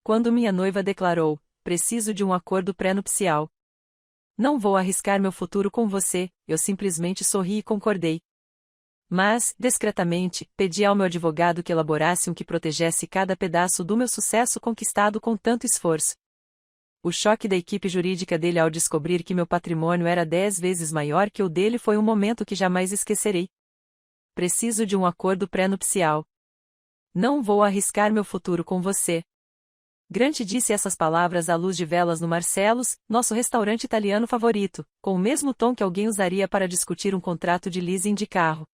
Quando minha noiva declarou: "Preciso de um acordo pré-nupcial. Não vou arriscar meu futuro com você", eu simplesmente sorri e concordei. Mas, discretamente, pedi ao meu advogado que elaborasse um que protegesse cada pedaço do meu sucesso conquistado com tanto esforço. O choque da equipe jurídica dele ao descobrir que meu patrimônio era 10 vezes maior que o dele foi um momento que jamais esquecerei. Preciso de um acordo pré-nupcial. Não vou arriscar meu futuro com você. Grant disse essas palavras à luz de velas no Marcello's, nosso restaurante italiano favorito, com o mesmo tom que alguém usaria para discutir um contrato de leasing de carro.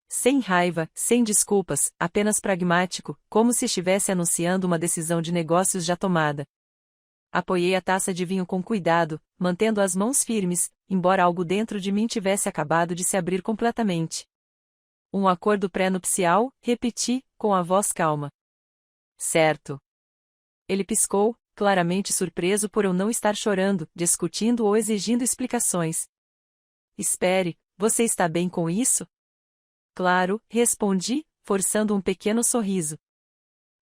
Sem raiva, sem desculpas, apenas pragmático, como se estivesse anunciando uma decisão de negócios já tomada. Apoiei a taça de vinho com cuidado, mantendo as mãos firmes, embora algo dentro de mim tivesse acabado de se abrir completamente. Um acordo pré-nupcial, repeti, com a voz calma. Certo. Ele piscou, claramente surpreso por eu não estar chorando, discutindo ou exigindo explicações. Espere, você está bem com isso? Claro, respondi, forçando um pequeno sorriso.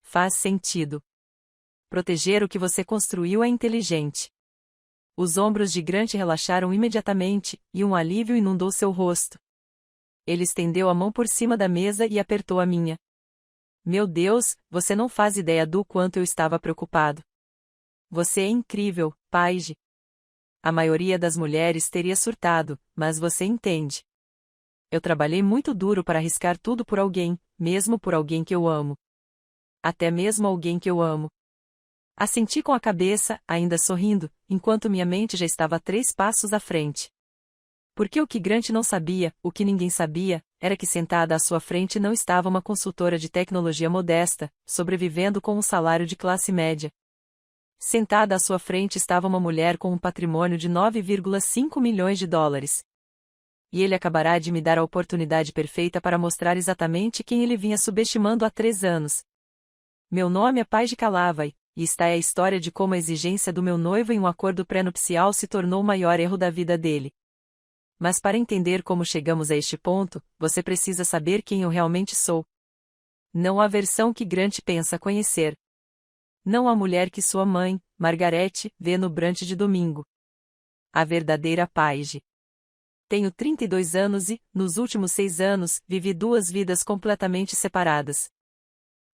Faz sentido. Proteger o que você construiu é inteligente. Os ombros de Grant relaxaram imediatamente, e um alívio inundou seu rosto. Ele estendeu a mão por cima da mesa e apertou a minha. Meu Deus, você não faz ideia do quanto eu estava preocupado. Você é incrível, Paige. A maioria das mulheres teria surtado, mas você entende. Eu trabalhei muito duro para arriscar tudo por alguém, mesmo por alguém que eu amo. Até mesmo alguém que eu amo. Assenti com a cabeça, ainda sorrindo, enquanto minha mente já estava 3 passos à frente. Porque o que Grant não sabia, o que ninguém sabia, era que sentada à sua frente não estava uma consultora de tecnologia modesta, sobrevivendo com um salário de classe média. Sentada à sua frente estava uma mulher com um patrimônio de 9,5 milhões de dólares. E ele acabará de me dar a oportunidade perfeita para mostrar exatamente quem ele vinha subestimando há 3 anos. Meu nome é Paige Calavai, e esta é a história de como a exigência do meu noivo em um acordo pré-nupcial se tornou o maior erro da vida dele. Mas para entender como chegamos a este ponto, você precisa saber quem eu realmente sou. Não a versão que Grant pensa conhecer. Não a mulher que sua mãe, Margarete, vê no brunch de domingo. A verdadeira Paige. Tenho 32 anos e, nos últimos 6 anos, vivi 2 vidas completamente separadas.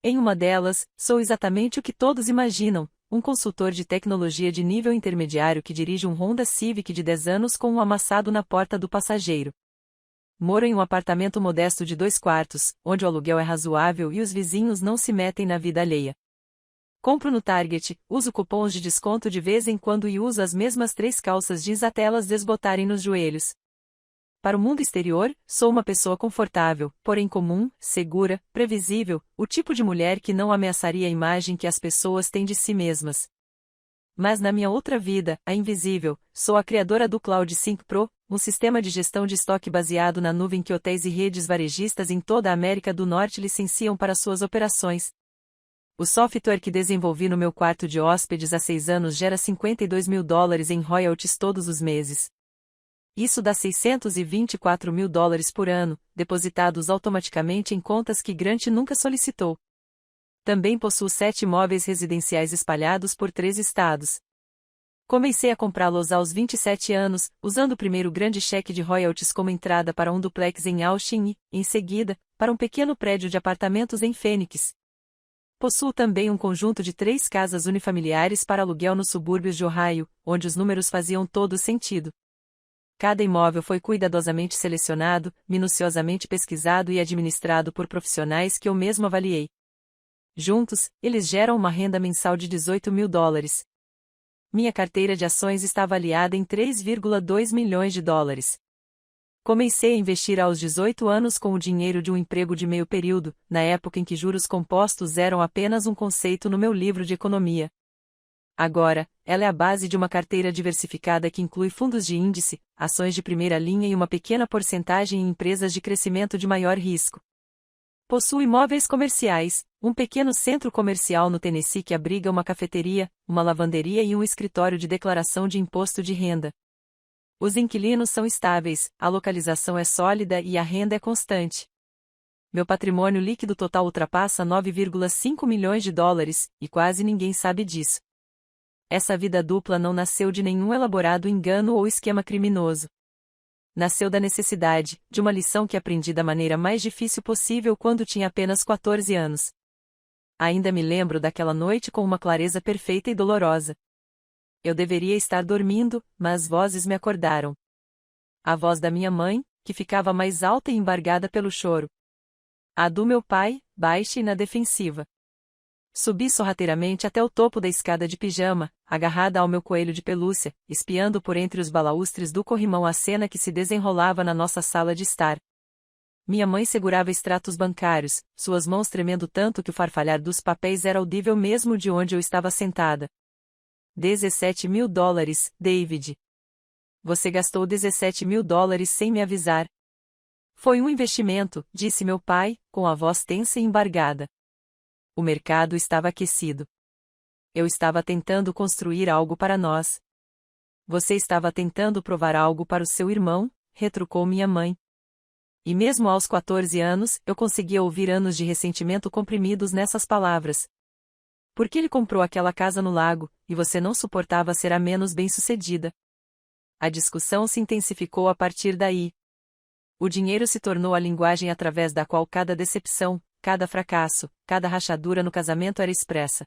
Em uma delas, sou exatamente o que todos imaginam, um consultor de tecnologia de nível intermediário que dirige um Honda Civic de 10 anos com um amassado na porta do passageiro. Moro em um apartamento modesto de 2 quartos, onde o aluguel é razoável e os vizinhos não se metem na vida alheia. Compro no Target, uso cupons de desconto de vez em quando e uso as mesmas 3 calças jeans até elas desbotarem nos joelhos. Para o mundo exterior, sou uma pessoa confortável, porém comum, segura, previsível, o tipo de mulher que não ameaçaria a imagem que as pessoas têm de si mesmas. Mas na minha outra vida, a invisível, sou a criadora do Cloud Sync Pro, um sistema de gestão de estoque baseado na nuvem que hotéis e redes varejistas em toda a América do Norte licenciam para suas operações. O software que desenvolvi no meu quarto de hóspedes há 6 anos gera $52 mil em royalties todos os meses. Isso dá $624 mil por ano, depositados automaticamente em contas que Grant nunca solicitou. Também possuo 7 imóveis residenciais espalhados por 3 estados. Comecei a comprá-los aos 27 anos, usando o primeiro grande cheque de royalties como entrada para um duplex em Austin e, em seguida, para um pequeno prédio de apartamentos em Phoenix. Possuo também um conjunto de 3 casas unifamiliares para aluguel nos subúrbios de Ohio, onde os números faziam todo sentido. Cada imóvel foi cuidadosamente selecionado, minuciosamente pesquisado e administrado por profissionais que eu mesmo avaliei. Juntos, eles geram uma renda mensal de $18 mil. Minha carteira de ações está avaliada em $3,2 milhões. Comecei a investir aos 18 anos com o dinheiro de um emprego de meio período, na época em que juros compostos eram apenas um conceito no meu livro de economia. Agora, ela é a base de uma carteira diversificada que inclui fundos de índice, ações de primeira linha e uma pequena porcentagem em empresas de crescimento de maior risco. Possuo imóveis comerciais, um pequeno centro comercial no Tennessee que abriga uma cafeteria, uma lavanderia e um escritório de declaração de imposto de renda. Os inquilinos são estáveis, a localização é sólida e a renda é constante. Meu patrimônio líquido total ultrapassa 9,5 milhões de dólares, e quase ninguém sabe disso. Essa vida dupla não nasceu de nenhum elaborado engano ou esquema criminoso. Nasceu da necessidade, de uma lição que aprendi da maneira mais difícil possível quando tinha apenas 14 anos. Ainda me lembro daquela noite com uma clareza perfeita e dolorosa. Eu deveria estar dormindo, mas vozes me acordaram. A voz da minha mãe, que ficava mais alta e embargada pelo choro. A do meu pai, baixa e na defensiva. Subi sorrateiramente até o topo da escada de pijama, agarrada ao meu coelho de pelúcia, espiando por entre os balaustres do corrimão a cena que se desenrolava na nossa sala de estar. Minha mãe segurava extratos bancários, suas mãos tremendo tanto que o farfalhar dos papéis era audível mesmo de onde eu estava sentada. 17 mil dólares, David. Você gastou 17 mil dólares sem me avisar. Foi um investimento, disse meu pai, com a voz tensa e embargada. O mercado estava aquecido. Eu estava tentando construir algo para nós. Você estava tentando provar algo para o seu irmão, retrucou minha mãe. E mesmo aos 14 anos, eu conseguia ouvir anos de ressentimento comprimidos nessas palavras. Por que ele comprou aquela casa no lago, e você não suportava ser a menos bem-sucedida? A discussão se intensificou a partir daí. O dinheiro se tornou a linguagem através da qual cada decepção, cada fracasso, cada rachadura no casamento era expressa.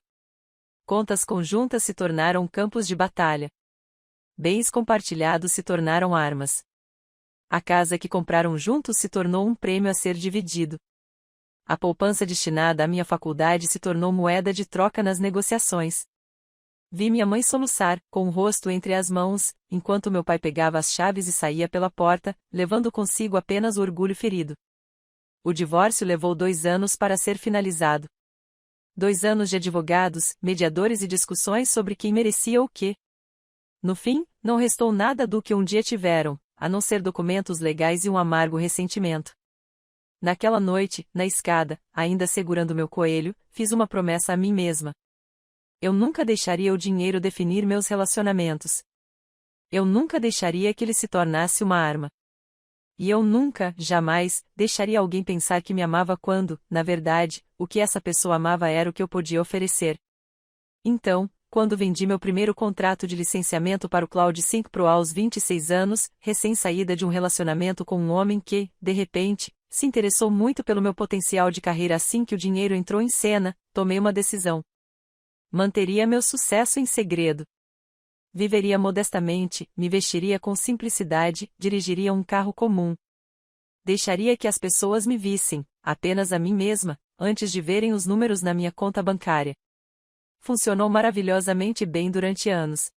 Contas conjuntas se tornaram campos de batalha. Bens compartilhados se tornaram armas. A casa que compraram juntos se tornou um prêmio a ser dividido. A poupança destinada à minha faculdade se tornou moeda de troca nas negociações. Vi minha mãe soluçar, com o rosto entre as mãos, enquanto meu pai pegava as chaves e saía pela porta, levando consigo apenas o orgulho ferido. O divórcio levou 2 anos para ser finalizado. 2 anos de advogados, mediadores e discussões sobre quem merecia o quê. No fim, não restou nada do que um dia tiveram, a não ser documentos legais e um amargo ressentimento. Naquela noite, na escada, ainda segurando meu coelho, fiz uma promessa a mim mesma. Eu nunca deixaria o dinheiro definir meus relacionamentos. Eu nunca deixaria que ele se tornasse uma arma. E eu nunca, jamais, deixaria alguém pensar que me amava quando, na verdade, o que essa pessoa amava era o que eu podia oferecer. Então, quando vendi meu primeiro contrato de licenciamento para o Cloud 5 Pro aos 26 anos, recém-saída de um relacionamento com um homem que, de repente, se interessou muito pelo meu potencial de carreira assim que o dinheiro entrou em cena, tomei uma decisão. Manteria meu sucesso em segredo. Viveria modestamente, me vestiria com simplicidade, dirigiria um carro comum. Deixaria que as pessoas me vissem, apenas a mim mesma, antes de verem os números na minha conta bancária. Funcionou maravilhosamente bem durante anos.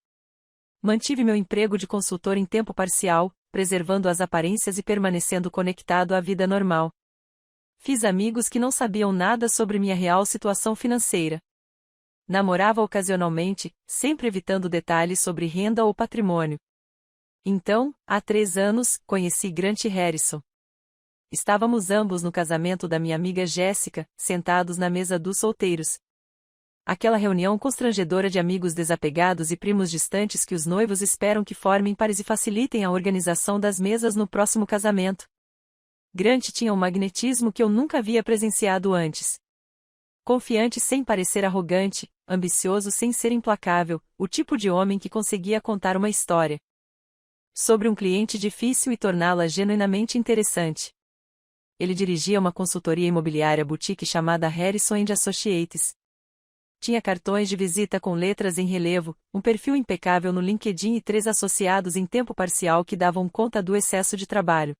Mantive meu emprego de consultor em tempo parcial, preservando as aparências e permanecendo conectado à vida normal. Fiz amigos que não sabiam nada sobre minha real situação financeira. Namorava ocasionalmente, sempre evitando detalhes sobre renda ou patrimônio. Então, há 3 anos, conheci Grant Harrison. Estávamos ambos no casamento da minha amiga Jéssica, sentados na mesa dos solteiros. Aquela reunião constrangedora de amigos desapegados e primos distantes que os noivos esperam que formem pares e facilitem a organização das mesas no próximo casamento. Grant tinha um magnetismo que eu nunca havia presenciado antes. Confiante sem parecer arrogante, ambicioso sem ser implacável, o tipo de homem que conseguia contar uma história sobre um cliente difícil e torná-la genuinamente interessante. Ele dirigia uma consultoria imobiliária boutique chamada Harrison & Associates. Tinha cartões de visita com letras em relevo, um perfil impecável no LinkedIn e 3 associados em tempo parcial que davam conta do excesso de trabalho.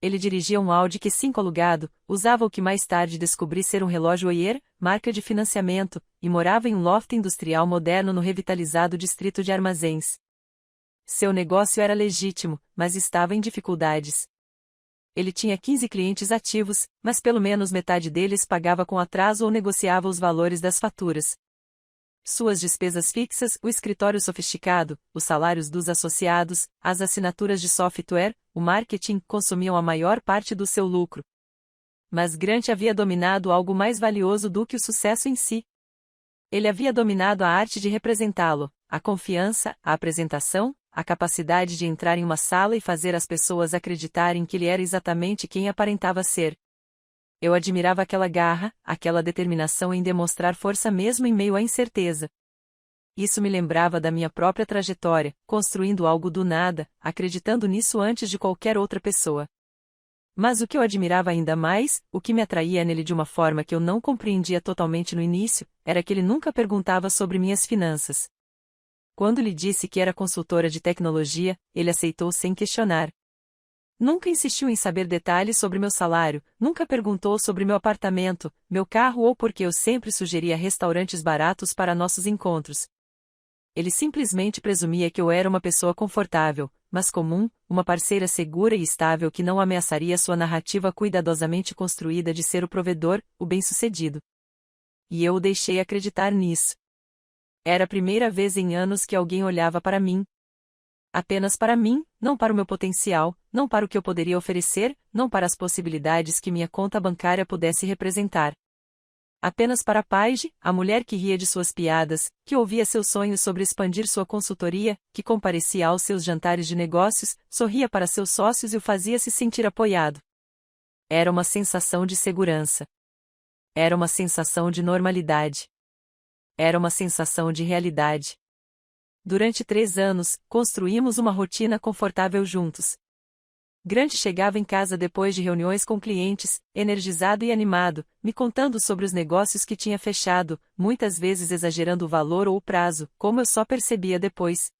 Ele dirigia um Audi Q5 alugado, usava o que mais tarde descobri ser um relógio Heuer, marca de financiamento, e morava em um loft industrial moderno no revitalizado distrito de Armazéns. Seu negócio era legítimo, mas estava em dificuldades. Ele tinha 15 clientes ativos, mas pelo menos metade deles pagava com atraso ou negociava os valores das faturas. Suas despesas fixas, o escritório sofisticado, os salários dos associados, as assinaturas de software, o marketing consumiam a maior parte do seu lucro. Mas Grant havia dominado algo mais valioso do que o sucesso em si. Ele havia dominado a arte de representá-lo, a confiança, a apresentação, a capacidade de entrar em uma sala e fazer as pessoas acreditarem que ele era exatamente quem aparentava ser. Eu admirava aquela garra, aquela determinação em demonstrar força mesmo em meio à incerteza. Isso me lembrava da minha própria trajetória, construindo algo do nada, acreditando nisso antes de qualquer outra pessoa. Mas o que eu admirava ainda mais, o que me atraía nele de uma forma que eu não compreendia totalmente no início, era que ele nunca perguntava sobre minhas finanças. Quando lhe disse que era consultora de tecnologia, ele aceitou sem questionar. Nunca insistiu em saber detalhes sobre meu salário, nunca perguntou sobre meu apartamento, meu carro ou porque eu sempre sugeria restaurantes baratos para nossos encontros. Ele simplesmente presumia que eu era uma pessoa confortável, mas comum, uma parceira segura e estável que não ameaçaria sua narrativa cuidadosamente construída de ser o provedor, o bem-sucedido. E eu o deixei acreditar nisso. Era a primeira vez em anos que alguém olhava para mim. Apenas para mim, não para o meu potencial, não para o que eu poderia oferecer, não para as possibilidades que minha conta bancária pudesse representar. Apenas para Paige, a mulher que ria de suas piadas, que ouvia seus sonhos sobre expandir sua consultoria, que comparecia aos seus jantares de negócios, sorria para seus sócios e o fazia se sentir apoiado. Era uma sensação de segurança. Era uma sensação de normalidade. Era uma sensação de realidade. Durante 3 anos, construímos uma rotina confortável juntos. Grant chegava em casa depois de reuniões com clientes, energizado e animado, me contando sobre os negócios que tinha fechado, muitas vezes exagerando o valor ou o prazo, como eu só percebia depois.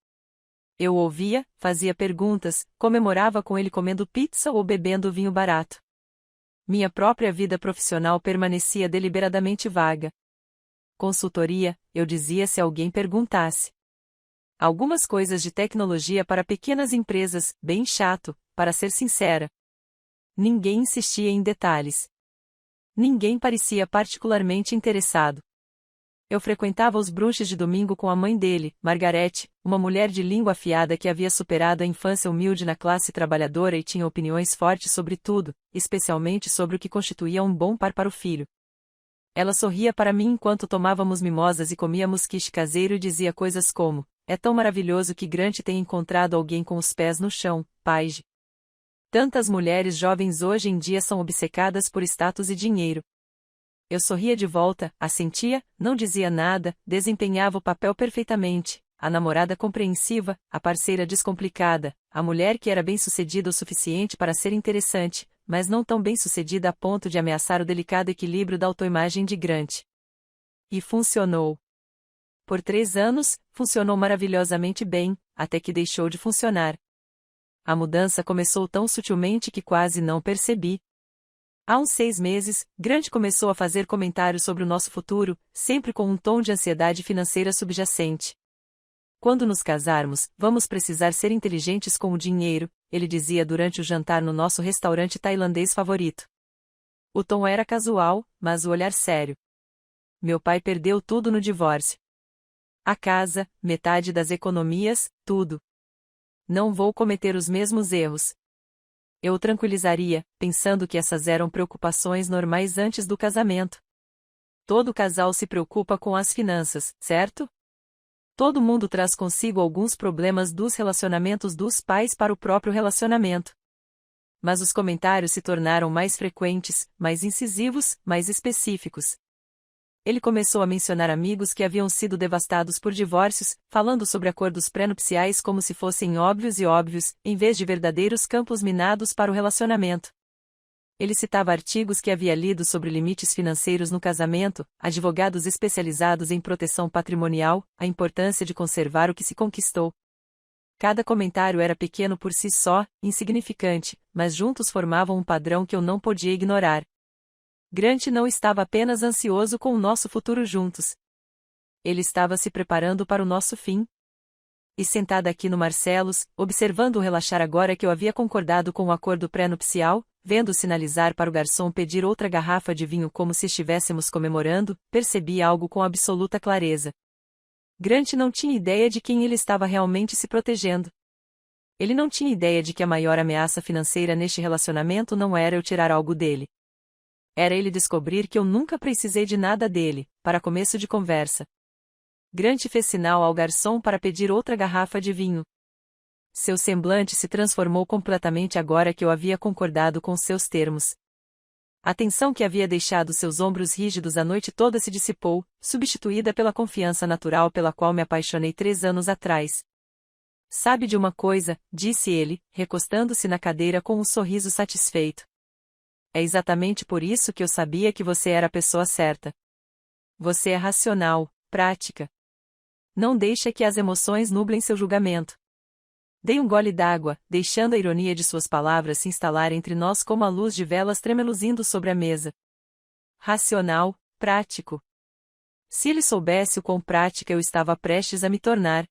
Eu ouvia, fazia perguntas, comemorava com ele comendo pizza ou bebendo vinho barato. Minha própria vida profissional permanecia deliberadamente vaga. Consultoria, eu dizia se alguém perguntasse. Algumas coisas de tecnologia para pequenas empresas, bem chato, para ser sincera. Ninguém insistia em detalhes. Ninguém parecia particularmente interessado. Eu frequentava os brunches de domingo com a mãe dele, Margarete, uma mulher de língua afiada que havia superado a infância humilde na classe trabalhadora e tinha opiniões fortes sobre tudo, especialmente sobre o que constituía um bom par para o filho. Ela sorria para mim enquanto tomávamos mimosas e comíamos quiche caseiro e dizia coisas como: "É tão maravilhoso que Grant tenha encontrado alguém com os pés no chão, Paige." Tantas mulheres jovens hoje em dia são obcecadas por status e dinheiro. Eu sorria de volta, assentia, não dizia nada, desempenhava o papel perfeitamente, a namorada compreensiva, a parceira descomplicada, a mulher que era bem-sucedida o suficiente para ser interessante, mas não tão bem-sucedida a ponto de ameaçar o delicado equilíbrio da autoimagem de Grant. E funcionou. Por 3 anos, funcionou maravilhosamente bem, até que deixou de funcionar. A mudança começou tão sutilmente que quase não percebi. Há uns 6 meses, Grant começou a fazer comentários sobre o nosso futuro, sempre com um tom de ansiedade financeira subjacente. "Quando nos casarmos, vamos precisar ser inteligentes com o dinheiro", ele dizia durante o jantar no nosso restaurante tailandês favorito. O tom era casual, mas o olhar sério. Meu pai perdeu tudo no divórcio. A casa, metade das economias, tudo. Não vou cometer os mesmos erros. Eu o tranquilizaria, pensando que essas eram preocupações normais antes do casamento. Todo casal se preocupa com as finanças, certo? Todo mundo traz consigo alguns problemas dos relacionamentos dos pais para o próprio relacionamento. Mas os comentários se tornaram mais frequentes, mais incisivos, mais específicos. Ele começou a mencionar amigos que haviam sido devastados por divórcios, falando sobre acordos pré-nupciais como se fossem óbvios e óbvios, em vez de verdadeiros campos minados para o relacionamento. Ele citava artigos que havia lido sobre limites financeiros no casamento, advogados especializados em proteção patrimonial, a importância de conservar o que se conquistou. Cada comentário era pequeno por si só, insignificante, mas juntos formavam um padrão que eu não podia ignorar. Grant não estava apenas ansioso com o nosso futuro juntos. Ele estava se preparando para o nosso fim. E sentada aqui no Marcelos, observando-o relaxar agora que eu havia concordado com o acordo pré-nupcial, vendo-o sinalizar para o garçom pedir outra garrafa de vinho como se estivéssemos comemorando, percebi algo com absoluta clareza. Grant não tinha ideia de quem ele estava realmente se protegendo. Ele não tinha ideia de que a maior ameaça financeira neste relacionamento não era eu tirar algo dele. Era ele descobrir que eu nunca precisei de nada dele, para começo de conversa. Grant fez sinal ao garçom para pedir outra garrafa de vinho. Seu semblante se transformou completamente agora que eu havia concordado com seus termos. A tensão que havia deixado seus ombros rígidos a noite toda se dissipou, substituída pela confiança natural pela qual me apaixonei 3 anos atrás. Sabe de uma coisa, disse ele, recostando-se na cadeira com um sorriso satisfeito. É exatamente por isso que eu sabia que você era a pessoa certa. Você é racional, prática. Não deixa que as emoções nublem seu julgamento. Dei um gole d'água, deixando a ironia de suas palavras se instalar entre nós como a luz de velas tremeluzindo sobre a mesa. Racional, prático. Se ele soubesse o quão prática eu estava prestes a me tornar.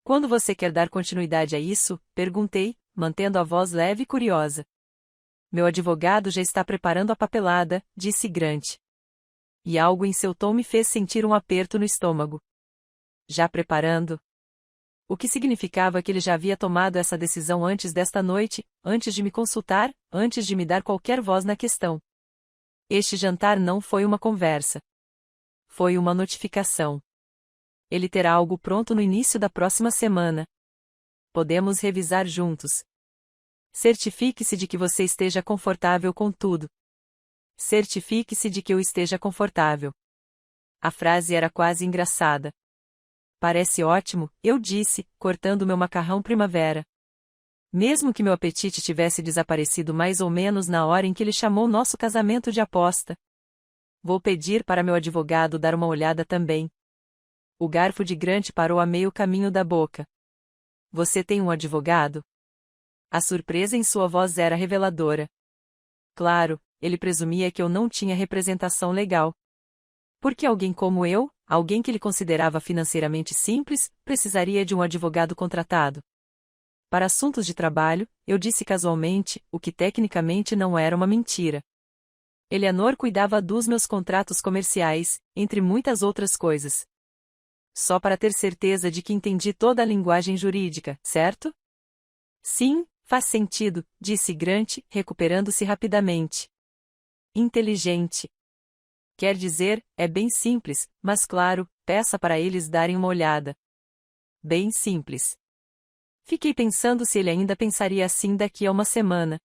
Quando você quer dar continuidade a isso? Perguntei, mantendo a voz leve e curiosa. Meu advogado já está preparando a papelada, disse Grant. E algo em seu tom me fez sentir um aperto no estômago. Já preparando? O que significava que ele já havia tomado essa decisão antes desta noite, antes de me consultar, antes de me dar qualquer voz na questão. Este jantar não foi uma conversa. Foi uma notificação. Ele terá algo pronto no início da próxima semana. Podemos revisar juntos. Certifique-se de que você esteja confortável com tudo. Certifique-se de que eu esteja confortável. A frase era quase engraçada. Parece ótimo, eu disse, cortando meu macarrão primavera. Mesmo que meu apetite tivesse desaparecido mais ou menos na hora em que ele chamou nosso casamento de aposta. Vou pedir para meu advogado dar uma olhada também. O garfo de Grant parou a meio caminho da boca. Você tem um advogado? A surpresa em sua voz era reveladora. Claro, ele presumia que eu não tinha representação legal. Porque alguém como eu, alguém que ele considerava financeiramente simples, precisaria de um advogado contratado. Para assuntos de trabalho, eu disse casualmente, o que tecnicamente não era uma mentira. Eleanor cuidava dos meus contratos comerciais, entre muitas outras coisas. Só para ter certeza de que entendi toda a linguagem jurídica, certo? Sim, faz sentido, disse Grant, recuperando-se rapidamente. Inteligente. Quer dizer, é bem simples, mas claro, peça para eles darem uma olhada. Bem simples. Fiquei pensando se ele ainda pensaria assim daqui a uma semana.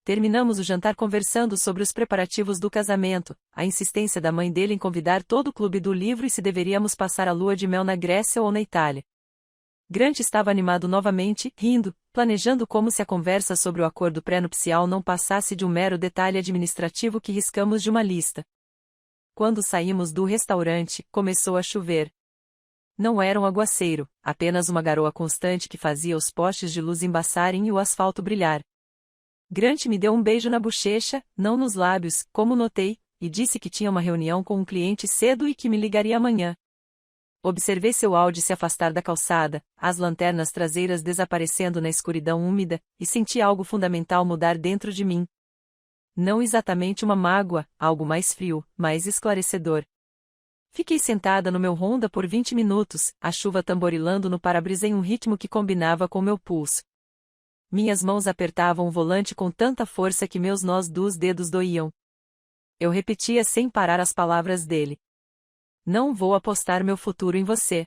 Terminamos o jantar conversando sobre os preparativos do casamento, a insistência da mãe dele em convidar todo o clube do livro e se deveríamos passar a lua de mel na Grécia ou na Itália. Grant estava animado novamente, rindo, planejando como se a conversa sobre o acordo pré-nupcial não passasse de um mero detalhe administrativo que riscamos de uma lista. Quando saímos do restaurante, começou a chover. Não era um aguaceiro, apenas uma garoa constante que fazia os postes de luz embaçarem e o asfalto brilhar. Grant me deu um beijo na bochecha, não nos lábios, como notei, e disse que tinha uma reunião com um cliente cedo e que me ligaria amanhã. Observei seu Audi se afastar da calçada, as lanternas traseiras desaparecendo na escuridão úmida, e senti algo fundamental mudar dentro de mim. Não exatamente uma mágoa, algo mais frio, mais esclarecedor. Fiquei sentada no meu Honda por 20 minutos, a chuva tamborilando no para-brisa em um ritmo que combinava com meu pulso. Minhas mãos apertavam o volante com tanta força que meus nós dos dedos doíam. Eu repetia sem parar as palavras dele. Não vou apostar meu futuro em você.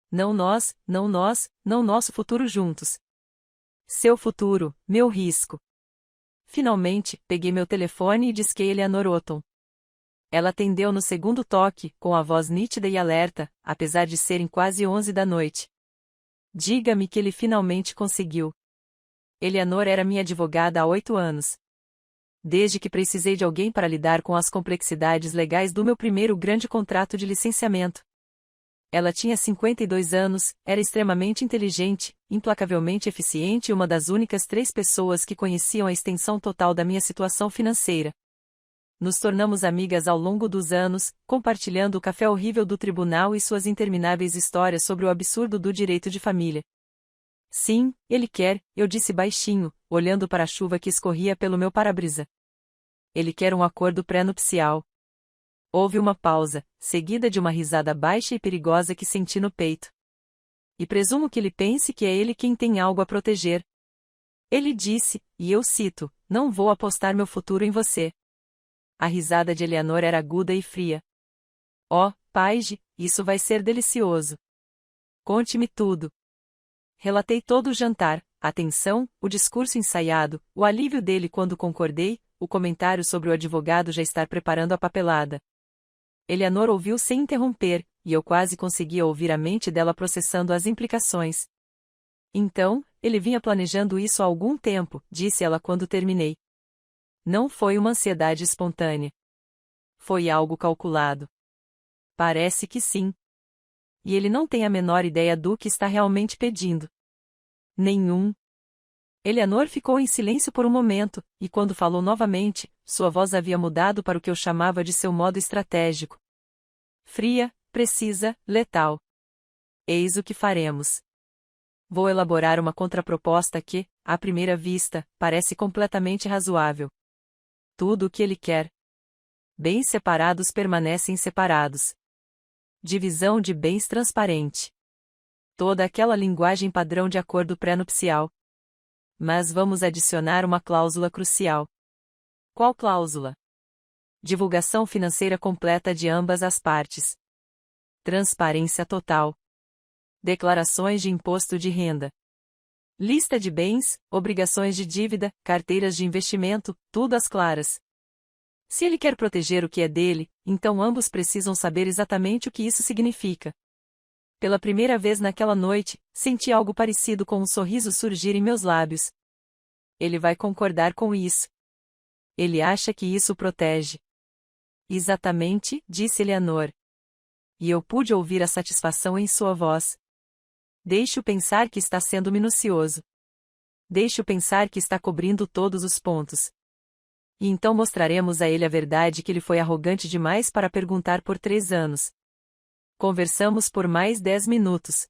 Não nós, não nós, não nosso futuro juntos. Seu futuro, meu risco. Finalmente, peguei meu telefone e disquei Eleanor Otton. Ela atendeu no segundo toque, com a voz nítida e alerta, apesar de serem quase 11 da noite. Diga-me que ele finalmente conseguiu. Eleanor era minha advogada há 8 anos. Desde que precisei de alguém para lidar com as complexidades legais do meu primeiro grande contrato de licenciamento. Ela tinha 52 anos, era extremamente inteligente, implacavelmente eficiente e uma das únicas 3 pessoas que conheciam a extensão total da minha situação financeira. Nos tornamos amigas ao longo dos anos, compartilhando o café horrível do tribunal e suas intermináveis histórias sobre o absurdo do direito de família. Sim, ele quer, eu disse baixinho, olhando para a chuva que escorria pelo meu para-brisa. Ele quer um acordo pré-nupcial. Houve uma pausa, seguida de uma risada baixa e perigosa que senti no peito. E presumo que ele pense que é ele quem tem algo a proteger. Ele disse, e eu cito, não vou apostar meu futuro em você. A risada de Eleanor era aguda e fria. Oh, Paige, isso vai ser delicioso. Conte-me tudo. Relatei todo o jantar, a tensão, o discurso ensaiado, o alívio dele quando concordei, o comentário sobre o advogado já estar preparando a papelada. Eleanor ouviu sem interromper, e eu quase conseguia ouvir a mente dela processando as implicações. Então, ele vinha planejando isso há algum tempo, disse ela quando terminei. Não foi uma ansiedade espontânea. Foi algo calculado. Parece que sim. E ele não tem a menor ideia do que está realmente pedindo. Nenhum. Eleanor ficou em silêncio por um momento, e quando falou novamente, sua voz havia mudado para o que eu chamava de seu modo estratégico. Fria, precisa, letal. Eis o que faremos. Vou elaborar uma contraproposta que, à primeira vista, parece completamente razoável. Tudo o que ele quer. Bens separados permanecem separados. Divisão de bens transparente. Toda aquela linguagem padrão de acordo pré-nupcial. Mas vamos adicionar uma cláusula crucial. Qual cláusula? Divulgação financeira completa de ambas as partes. Transparência total. Declarações de imposto de renda. Lista de bens, obrigações de dívida, carteiras de investimento, tudo às claras. Se ele quer proteger o que é dele, então ambos precisam saber exatamente o que isso significa. Pela primeira vez naquela noite, senti algo parecido com um sorriso surgir em meus lábios. Ele vai concordar com isso. Ele acha que isso o protege. Exatamente, disse Eleanor. E eu pude ouvir a satisfação em sua voz. Deixe-o pensar que está sendo minucioso. Deixe-o pensar que está cobrindo todos os pontos. E então mostraremos a ele a verdade que ele foi arrogante demais para perguntar por 3 anos. Conversamos por mais 10 minutos.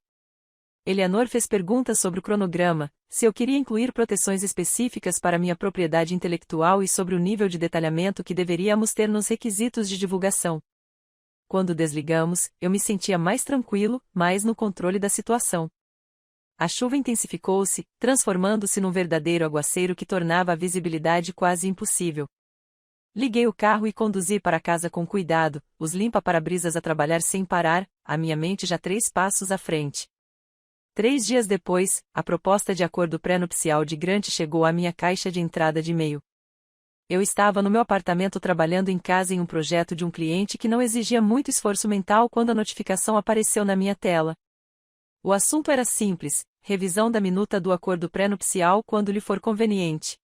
Eleanor fez perguntas sobre o cronograma, se eu queria incluir proteções específicas para minha propriedade intelectual e sobre o nível de detalhamento que deveríamos ter nos requisitos de divulgação. Quando desligamos, eu me sentia mais tranquilo, mais no controle da situação. A chuva intensificou-se, transformando-se num verdadeiro aguaceiro que tornava a visibilidade quase impossível. Liguei o carro e conduzi para casa com cuidado, os limpa-para-brisas a trabalhar sem parar, a minha mente já 3 passos à frente. 3 dias depois, a proposta de acordo pré-nupcial de Grant chegou à minha caixa de entrada de e-mail. Eu estava no meu apartamento trabalhando em casa em um projeto de um cliente que não exigia muito esforço mental quando a notificação apareceu na minha tela. O assunto era simples: revisão da minuta do acordo pré-nupcial quando lhe for conveniente.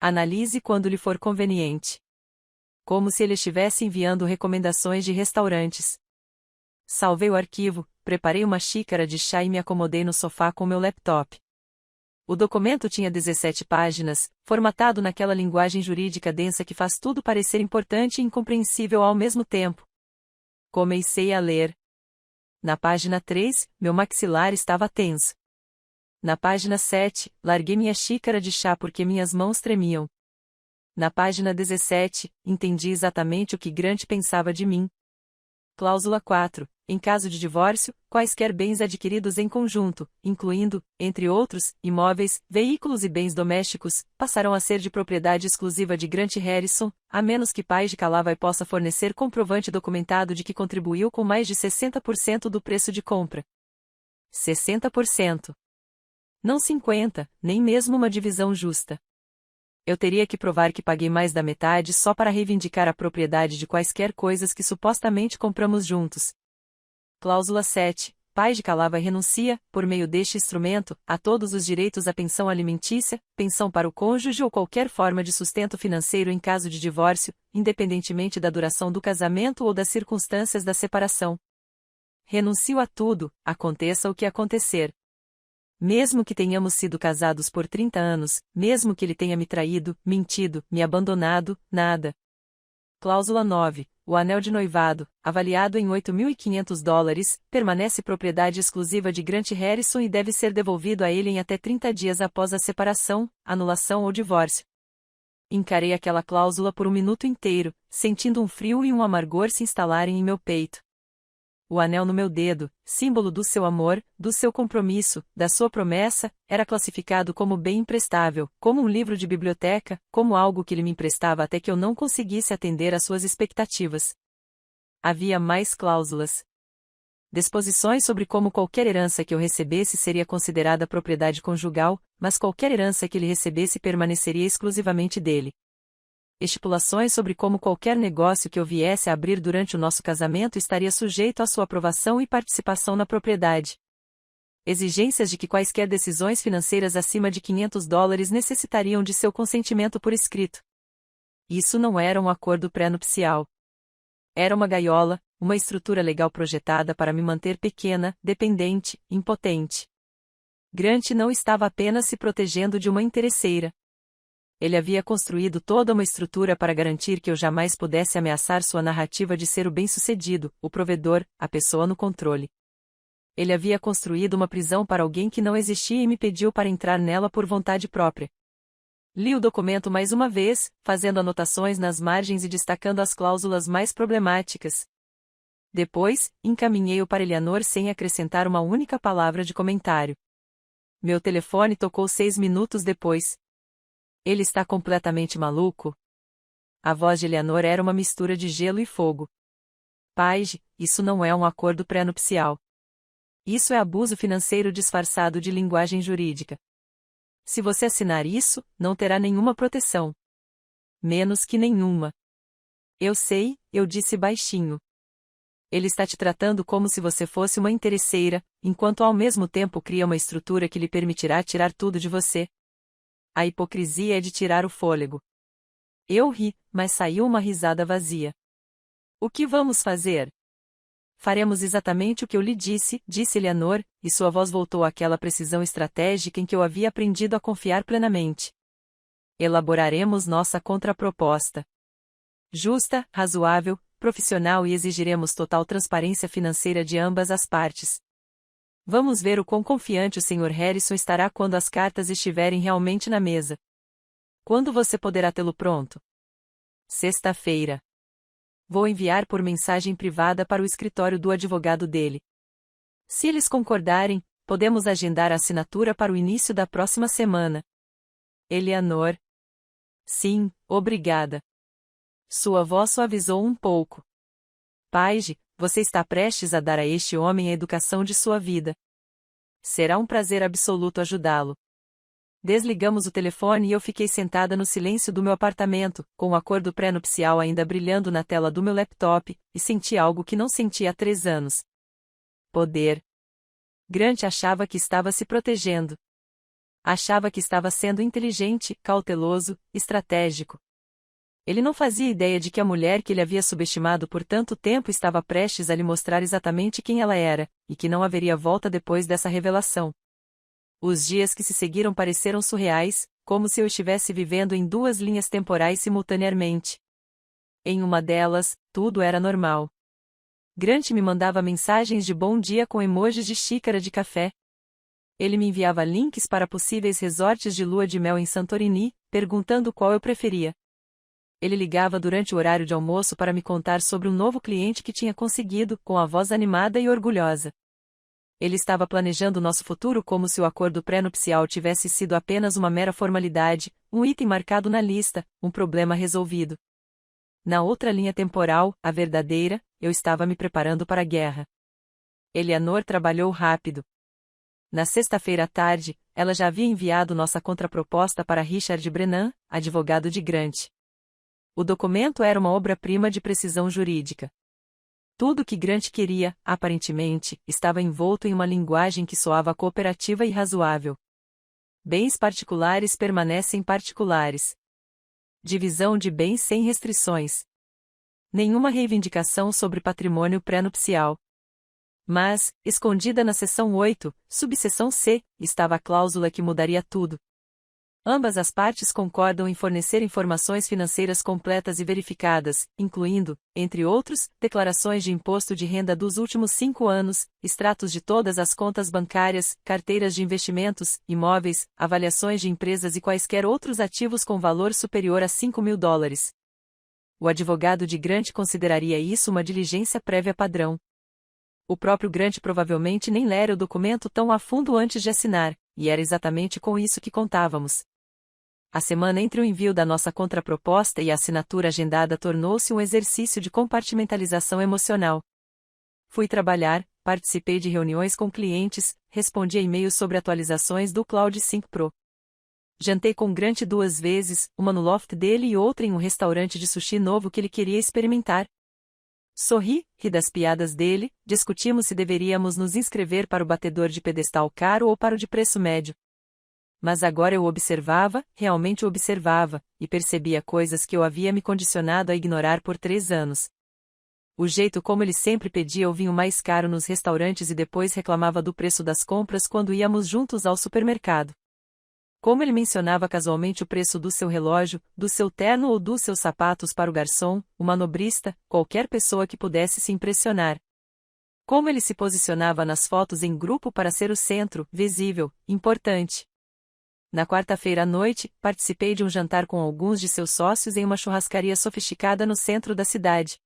Analise quando lhe for conveniente. Como se ele estivesse enviando recomendações de restaurantes. Salvei o arquivo, preparei uma xícara de chá e me acomodei no sofá com meu laptop. O documento tinha 17 páginas, formatado naquela linguagem jurídica densa que faz tudo parecer importante e incompreensível ao mesmo tempo. Comecei a ler. Na página 3, meu maxilar estava tenso. Na página 7, larguei minha xícara de chá porque minhas mãos tremiam. Na página 17, entendi exatamente o que Grant pensava de mim. Cláusula 4. Em caso de divórcio, quaisquer bens adquiridos em conjunto, incluindo, entre outros, imóveis, veículos e bens domésticos, passarão a ser de propriedade exclusiva de Grant Harrison, a menos que pai de Calavai possa fornecer comprovante documentado de que contribuiu com mais de 60% do preço de compra. 60%. Não 50%, nem mesmo uma divisão justa. Eu teria que provar que paguei mais da metade só para reivindicar a propriedade de quaisquer coisas que supostamente compramos juntos. Cláusula 7. Pai de Calavai renuncia, por meio deste instrumento, a todos os direitos à pensão alimentícia, pensão para o cônjuge ou qualquer forma de sustento financeiro em caso de divórcio, independentemente da duração do casamento ou das circunstâncias da separação. Renuncio a tudo, aconteça o que acontecer. Mesmo que tenhamos sido casados por 30 anos, mesmo que ele tenha me traído, mentido, me abandonado, nada. Cláusula 9. O anel de noivado, avaliado em $8.500, permanece propriedade exclusiva de Grant Harrison e deve ser devolvido a ele em até 30 dias após a separação, anulação ou divórcio. Encarei aquela cláusula por um minuto inteiro, sentindo um frio e um amargor se instalarem em meu peito. O anel no meu dedo, símbolo do seu amor, do seu compromisso, da sua promessa, era classificado como bem imprestável, como um livro de biblioteca, como algo que ele me emprestava até que eu não conseguisse atender às suas expectativas. Havia mais cláusulas. Disposições sobre como qualquer herança que eu recebesse seria considerada propriedade conjugal, mas qualquer herança que ele recebesse permaneceria exclusivamente dele. Estipulações sobre como qualquer negócio que eu viesse a abrir durante o nosso casamento estaria sujeito à sua aprovação e participação na propriedade. Exigências de que quaisquer decisões financeiras acima de $500 necessitariam de seu consentimento por escrito. Isso não era um acordo pré-nupcial. Era uma gaiola, uma estrutura legal projetada para me manter pequena, dependente, impotente. Grant não estava apenas se protegendo de uma interesseira. Ele havia construído toda uma estrutura para garantir que eu jamais pudesse ameaçar sua narrativa de ser o bem-sucedido, o provedor, a pessoa no controle. Ele havia construído uma prisão para alguém que não existia e me pediu para entrar nela por vontade própria. Li o documento mais uma vez, fazendo anotações nas margens e destacando as cláusulas mais problemáticas. Depois, encaminhei-o para Eleanor sem acrescentar uma única palavra de comentário. Meu telefone tocou 6 minutos depois. Ele está completamente maluco? A voz de Eleanor era uma mistura de gelo e fogo. Paige, isso não é um acordo pré-nupcial. Isso é abuso financeiro disfarçado de linguagem jurídica. Se você assinar isso, não terá nenhuma proteção. Menos que nenhuma. Eu sei, eu disse baixinho. Ele está te tratando como se você fosse uma interesseira, enquanto ao mesmo tempo cria uma estrutura que lhe permitirá tirar tudo de você. A hipocrisia é de tirar o fôlego. Eu ri, mas saiu uma risada vazia. O que vamos fazer? Faremos exatamente o que eu lhe disse, disse Eleanor, e sua voz voltou àquela precisão estratégica em que eu havia aprendido a confiar plenamente. Elaboraremos nossa contraproposta. Justa, razoável, profissional e exigiremos total transparência financeira de ambas as partes. Vamos ver o quão confiante o Sr. Harrison estará quando as cartas estiverem realmente na mesa. Quando você poderá tê-lo pronto? Sexta-feira. Vou enviar por mensagem privada para o escritório do advogado dele. Se eles concordarem, podemos agendar a assinatura para o início da próxima semana. Eleanor. Sim, obrigada. Sua voz suavizou um pouco. Paige, você está prestes a dar a este homem a educação de sua vida. Será um prazer absoluto ajudá-lo. Desligamos o telefone e eu fiquei sentada no silêncio do meu apartamento, com o acordo pré-nupcial ainda brilhando na tela do meu laptop, e senti algo que não sentia há 3 anos. Poder. Grant achava que estava se protegendo. Achava que estava sendo inteligente, cauteloso, estratégico. Ele não fazia ideia de que a mulher que ele havia subestimado por tanto tempo estava prestes a lhe mostrar exatamente quem ela era, e que não haveria volta depois dessa revelação. Os dias que se seguiram pareceram surreais, como se eu estivesse vivendo em 2 linhas temporais simultaneamente. Em uma delas, tudo era normal. Grant me mandava mensagens de bom dia com emojis de xícara de café. Ele me enviava links para possíveis resorts de lua de mel em Santorini, perguntando qual eu preferia. Ele ligava durante o horário de almoço para me contar sobre um novo cliente que tinha conseguido, com a voz animada e orgulhosa. Ele estava planejando nosso futuro como se o acordo pré-nupcial tivesse sido apenas uma mera formalidade, um item marcado na lista, um problema resolvido. Na outra linha temporal, a verdadeira, eu estava me preparando para a guerra. Eleanor trabalhou rápido. Na sexta-feira à tarde, ela já havia enviado nossa contraproposta para Richard Brennan, advogado de Grant. O documento era uma obra-prima de precisão jurídica. Tudo o que Grant queria, aparentemente, estava envolto em uma linguagem que soava cooperativa e razoável. Bens particulares permanecem particulares. Divisão de bens sem restrições. Nenhuma reivindicação sobre patrimônio pré-nupcial. Mas, escondida na seção 8, subseção C, estava a cláusula que mudaria tudo. Ambas as partes concordam em fornecer informações financeiras completas e verificadas, incluindo, entre outros, declarações de imposto de renda dos últimos 5 anos, extratos de todas as contas bancárias, carteiras de investimentos, imóveis, avaliações de empresas e quaisquer outros ativos com valor superior a $5.000. O advogado de Grant consideraria isso uma diligência prévia padrão. O próprio Grant provavelmente nem lera o documento tão a fundo antes de assinar, e era exatamente com isso que contávamos. A semana entre o envio da nossa contraproposta e a assinatura agendada tornou-se um exercício de compartimentalização emocional. Fui trabalhar, participei de reuniões com clientes, respondi a e-mails sobre atualizações do Cloud Sync Pro. Jantei com Grant 2 vezes, uma no loft dele e outra em um restaurante de sushi novo que ele queria experimentar. Sorri, ri das piadas dele, discutimos se deveríamos nos inscrever para o batedor de pedestal caro ou para o de preço médio. Mas agora eu observava, realmente o observava, e percebia coisas que eu havia me condicionado a ignorar por 3 anos. O jeito como ele sempre pedia o vinho mais caro nos restaurantes e depois reclamava do preço das compras quando íamos juntos ao supermercado. Como ele mencionava casualmente o preço do seu relógio, do seu terno ou dos seus sapatos para o garçom, o manobrista, qualquer pessoa que pudesse se impressionar. Como ele se posicionava nas fotos em grupo para ser o centro, visível, importante. Na quarta-feira à noite, participei de um jantar com alguns de seus sócios em uma churrascaria sofisticada no centro da cidade.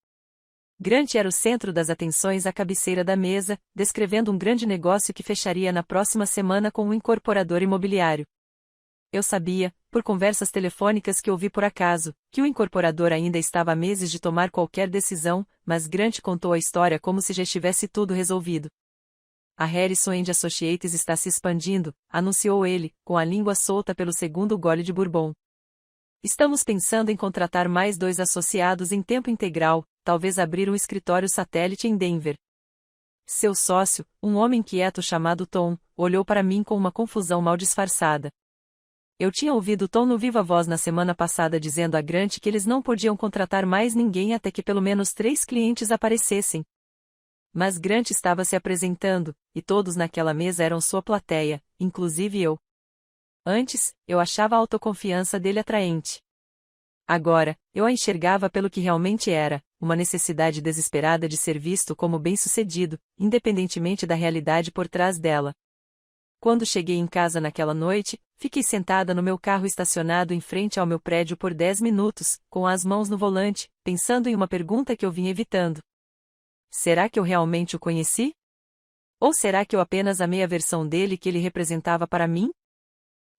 Grant era o centro das atenções à cabeceira da mesa, descrevendo um grande negócio que fecharia na próxima semana com um incorporador imobiliário. Eu sabia, por conversas telefônicas que ouvi por acaso, que o incorporador ainda estava há meses de tomar qualquer decisão, mas Grant contou a história como se já estivesse tudo resolvido. A Harrison & Associates está se expandindo, anunciou ele, com a língua solta pelo segundo gole de bourbon. Estamos pensando em contratar mais 2 associados em tempo integral, talvez abrir um escritório satélite em Denver. Seu sócio, um homem quieto chamado Tom, olhou para mim com uma confusão mal disfarçada. Eu tinha ouvido Tom no viva voz na semana passada dizendo a Grant que eles não podiam contratar mais ninguém até que pelo menos 3 clientes aparecessem. Mas Grant estava se apresentando, e todos naquela mesa eram sua plateia, inclusive eu. Antes, eu achava a autoconfiança dele atraente. Agora, eu a enxergava pelo que realmente era, uma necessidade desesperada de ser visto como bem-sucedido, independentemente da realidade por trás dela. Quando cheguei em casa naquela noite, fiquei sentada no meu carro estacionado em frente ao meu prédio por 10 minutos, com as mãos no volante, pensando em uma pergunta que eu vinha evitando. Será que eu realmente o conheci? Ou será que eu apenas amei a versão dele que ele representava para mim?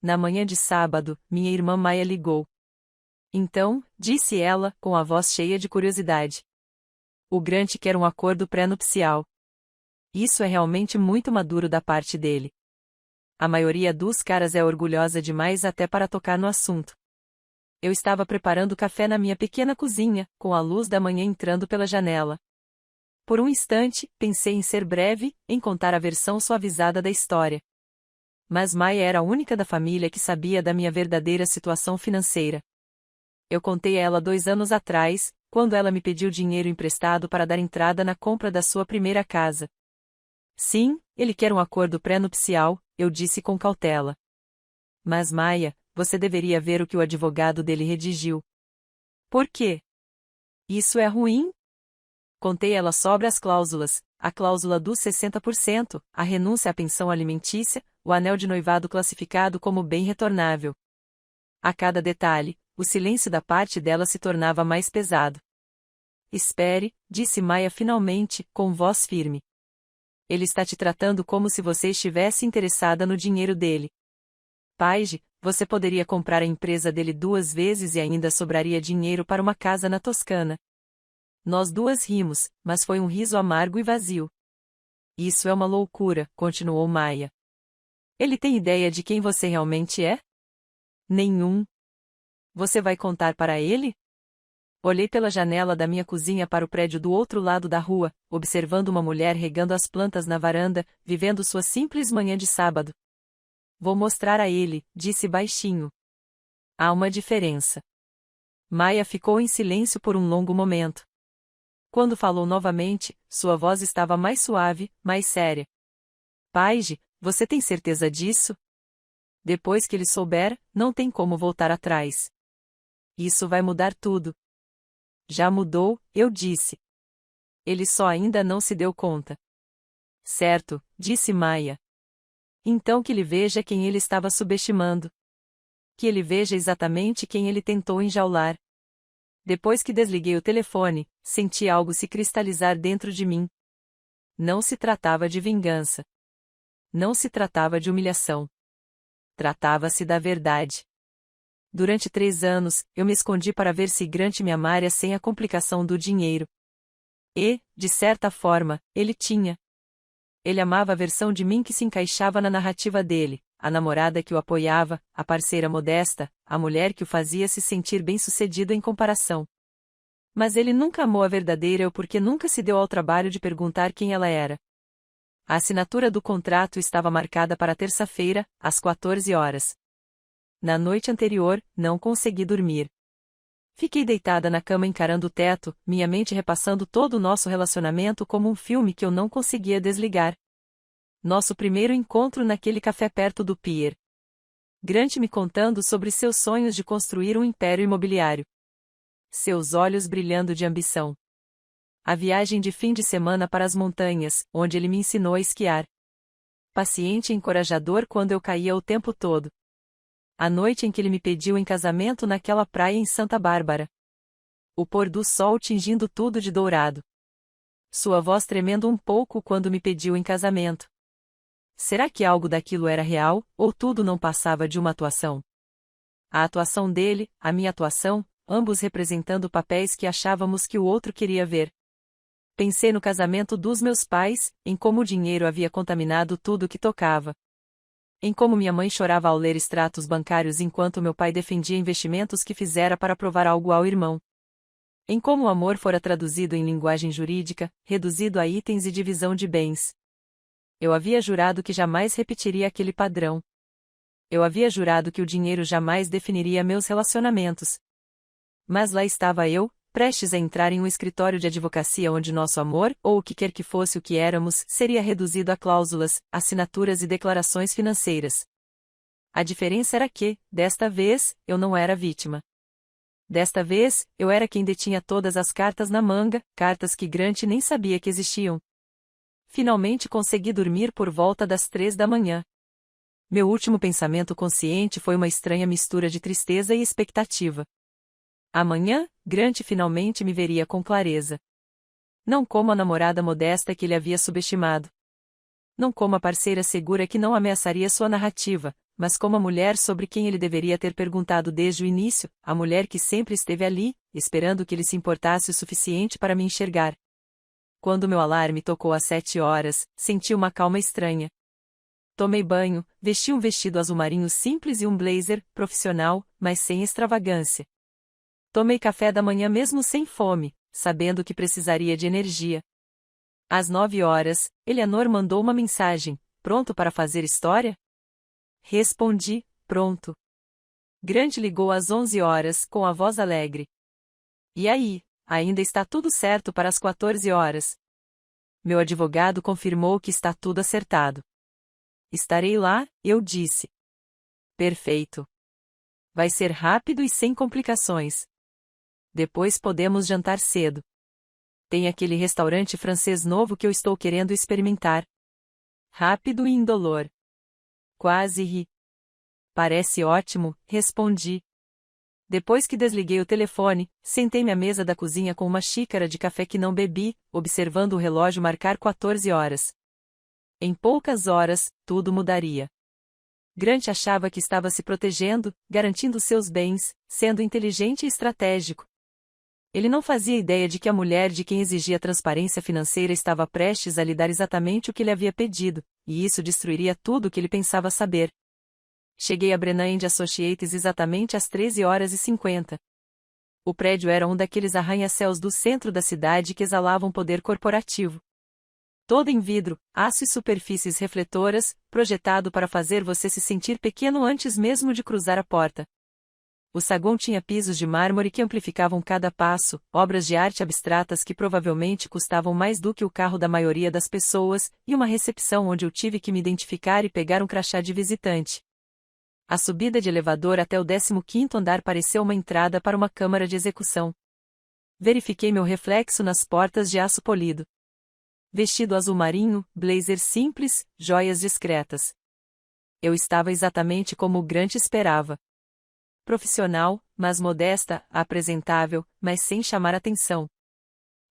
Na manhã de sábado, minha irmã Maia ligou. Então, disse ela, com a voz cheia de curiosidade. O Grant quer um acordo pré-nupcial. Isso é realmente muito maduro da parte dele. A maioria dos caras é orgulhosa demais até para tocar no assunto. Eu estava preparando café na minha pequena cozinha, com a luz da manhã entrando pela janela. Por um instante, pensei em ser breve, em contar a versão suavizada da história. Mas Maia era a única da família que sabia da minha verdadeira situação financeira. Eu contei a ela 2 anos atrás, quando ela me pediu dinheiro emprestado para dar entrada na compra da sua primeira casa. Sim, ele quer um acordo pré-nupcial, eu disse com cautela. Mas Maia, você deveria ver o que o advogado dele redigiu. Por quê? Isso é ruim? Contei ela sobre as cláusulas, a cláusula dos 60%, a renúncia à pensão alimentícia, o anel de noivado classificado como bem retornável. A cada detalhe, o silêncio da parte dela se tornava mais pesado. Espere, disse Maia finalmente, com voz firme. Ele está te tratando como se você estivesse interessada no dinheiro dele. Paige, você poderia comprar a empresa dele 2 vezes e ainda sobraria dinheiro para uma casa na Toscana. Nós duas rimos, mas foi um riso amargo e vazio. Isso é uma loucura, continuou Maia. Ele tem ideia de quem você realmente é? Nenhum. Você vai contar para ele? Olhei pela janela da minha cozinha para o prédio do outro lado da rua, observando uma mulher regando as plantas na varanda, vivendo sua simples manhã de sábado. Vou mostrar a ele, disse baixinho. Há uma diferença. Maia ficou em silêncio por um longo momento. Quando falou novamente, sua voz estava mais suave, mais séria. Paige, você tem certeza disso? Depois que ele souber, não tem como voltar atrás. Isso vai mudar tudo. Já mudou, eu disse. Ele só ainda não se deu conta. Certo, disse Maia. Então que ele veja quem ele estava subestimando. Que ele veja exatamente quem ele tentou enjaular. Depois que desliguei o telefone, senti algo se cristalizar dentro de mim. Não se tratava de vingança. Não se tratava de humilhação. Tratava-se da verdade. Durante 3 anos, eu me escondi para ver se Grant me amaria sem a complicação do dinheiro. E, de certa forma, ele tinha. Ele amava a versão de mim que se encaixava na narrativa dele, a namorada que o apoiava, a parceira modesta, a mulher que o fazia se sentir bem-sucedido em comparação. Mas ele nunca amou a verdadeira eu porque nunca se deu ao trabalho de perguntar quem ela era. A assinatura do contrato estava marcada para terça-feira, às 14 horas. Na noite anterior, não consegui dormir. Fiquei deitada na cama encarando o teto, minha mente repassando todo o nosso relacionamento como um filme que eu não conseguia desligar. Nosso primeiro encontro naquele café perto do pier. Grant me contando sobre seus sonhos de construir um império imobiliário. Seus olhos brilhando de ambição. A viagem de fim de semana para as montanhas, onde ele me ensinou a esquiar. Paciente e encorajador quando eu caía o tempo todo. A noite em que ele me pediu em casamento naquela praia em Santa Bárbara. O pôr do sol tingindo tudo de dourado. Sua voz tremendo um pouco quando me pediu em casamento. Será que algo daquilo era real, ou tudo não passava de uma atuação? A atuação dele, a minha atuação, ambos representando papéis que achávamos que o outro queria ver. Pensei no casamento dos meus pais, em como o dinheiro havia contaminado tudo que tocava. Em como minha mãe chorava ao ler extratos bancários enquanto meu pai defendia investimentos que fizera para provar algo ao irmão. Em como o amor fora traduzido em linguagem jurídica, reduzido a itens e divisão de bens. Eu havia jurado que jamais repetiria aquele padrão. Eu havia jurado que o dinheiro jamais definiria meus relacionamentos. Mas lá estava eu, prestes a entrar em um escritório de advocacia onde nosso amor, ou o que quer que fosse o que éramos, seria reduzido a cláusulas, assinaturas e declarações financeiras. A diferença era que, desta vez, eu não era vítima. Desta vez, eu era quem detinha todas as cartas na manga, cartas que Grant nem sabia que existiam. Finalmente consegui dormir por volta das 3 da manhã. Meu último pensamento consciente foi uma estranha mistura de tristeza e expectativa. Amanhã, Grant finalmente me veria com clareza. Não como a namorada modesta que ele havia subestimado. Não como a parceira segura que não ameaçaria sua narrativa, mas como a mulher sobre quem ele deveria ter perguntado desde o início, a mulher que sempre esteve ali, esperando que ele se importasse o suficiente para me enxergar. Quando meu alarme tocou às 7 horas, senti uma calma estranha. Tomei banho, vesti um vestido azul marinho simples e um blazer, profissional, mas sem extravagância. Tomei café da manhã mesmo sem fome, sabendo que precisaria de energia. Às 9 horas, Eleanor mandou uma mensagem: pronto para fazer história? Respondi: pronto. Grant ligou às 11 horas, com a voz alegre. E aí, ainda está tudo certo para as 14 horas? Meu advogado confirmou que está tudo acertado. Estarei lá, eu disse. Perfeito. Vai ser rápido e sem complicações. Depois podemos jantar cedo. Tem aquele restaurante francês novo que eu estou querendo experimentar. Rápido e indolor. Quase ri. Parece ótimo, respondi. Depois que desliguei o telefone, sentei-me à mesa da cozinha com uma xícara de café que não bebi, observando o relógio marcar 14 horas. Em poucas horas, tudo mudaria. Grant achava que estava se protegendo, garantindo seus bens, sendo inteligente e estratégico. Ele não fazia ideia de que a mulher de quem exigia transparência financeira estava prestes a lhe dar exatamente o que ele havia pedido, e isso destruiria tudo o que ele pensava saber. Cheguei a Brennan Associates exatamente às 13h50. O prédio era um daqueles arranha-céus do centro da cidade que exalavam poder corporativo. Todo em vidro, aço e superfícies refletoras, projetado para fazer você se sentir pequeno antes mesmo de cruzar a porta. O saguão tinha pisos de mármore que amplificavam cada passo, obras de arte abstratas que provavelmente custavam mais do que o carro da maioria das pessoas, e uma recepção onde eu tive que me identificar e pegar um crachá de visitante. A subida de elevador até o 15º andar pareceu uma entrada para uma câmara de execução. Verifiquei meu reflexo nas portas de aço polido. Vestido azul marinho, blazer simples, joias discretas. Eu estava exatamente como o Grant esperava. Profissional, mas modesta, apresentável, mas sem chamar atenção.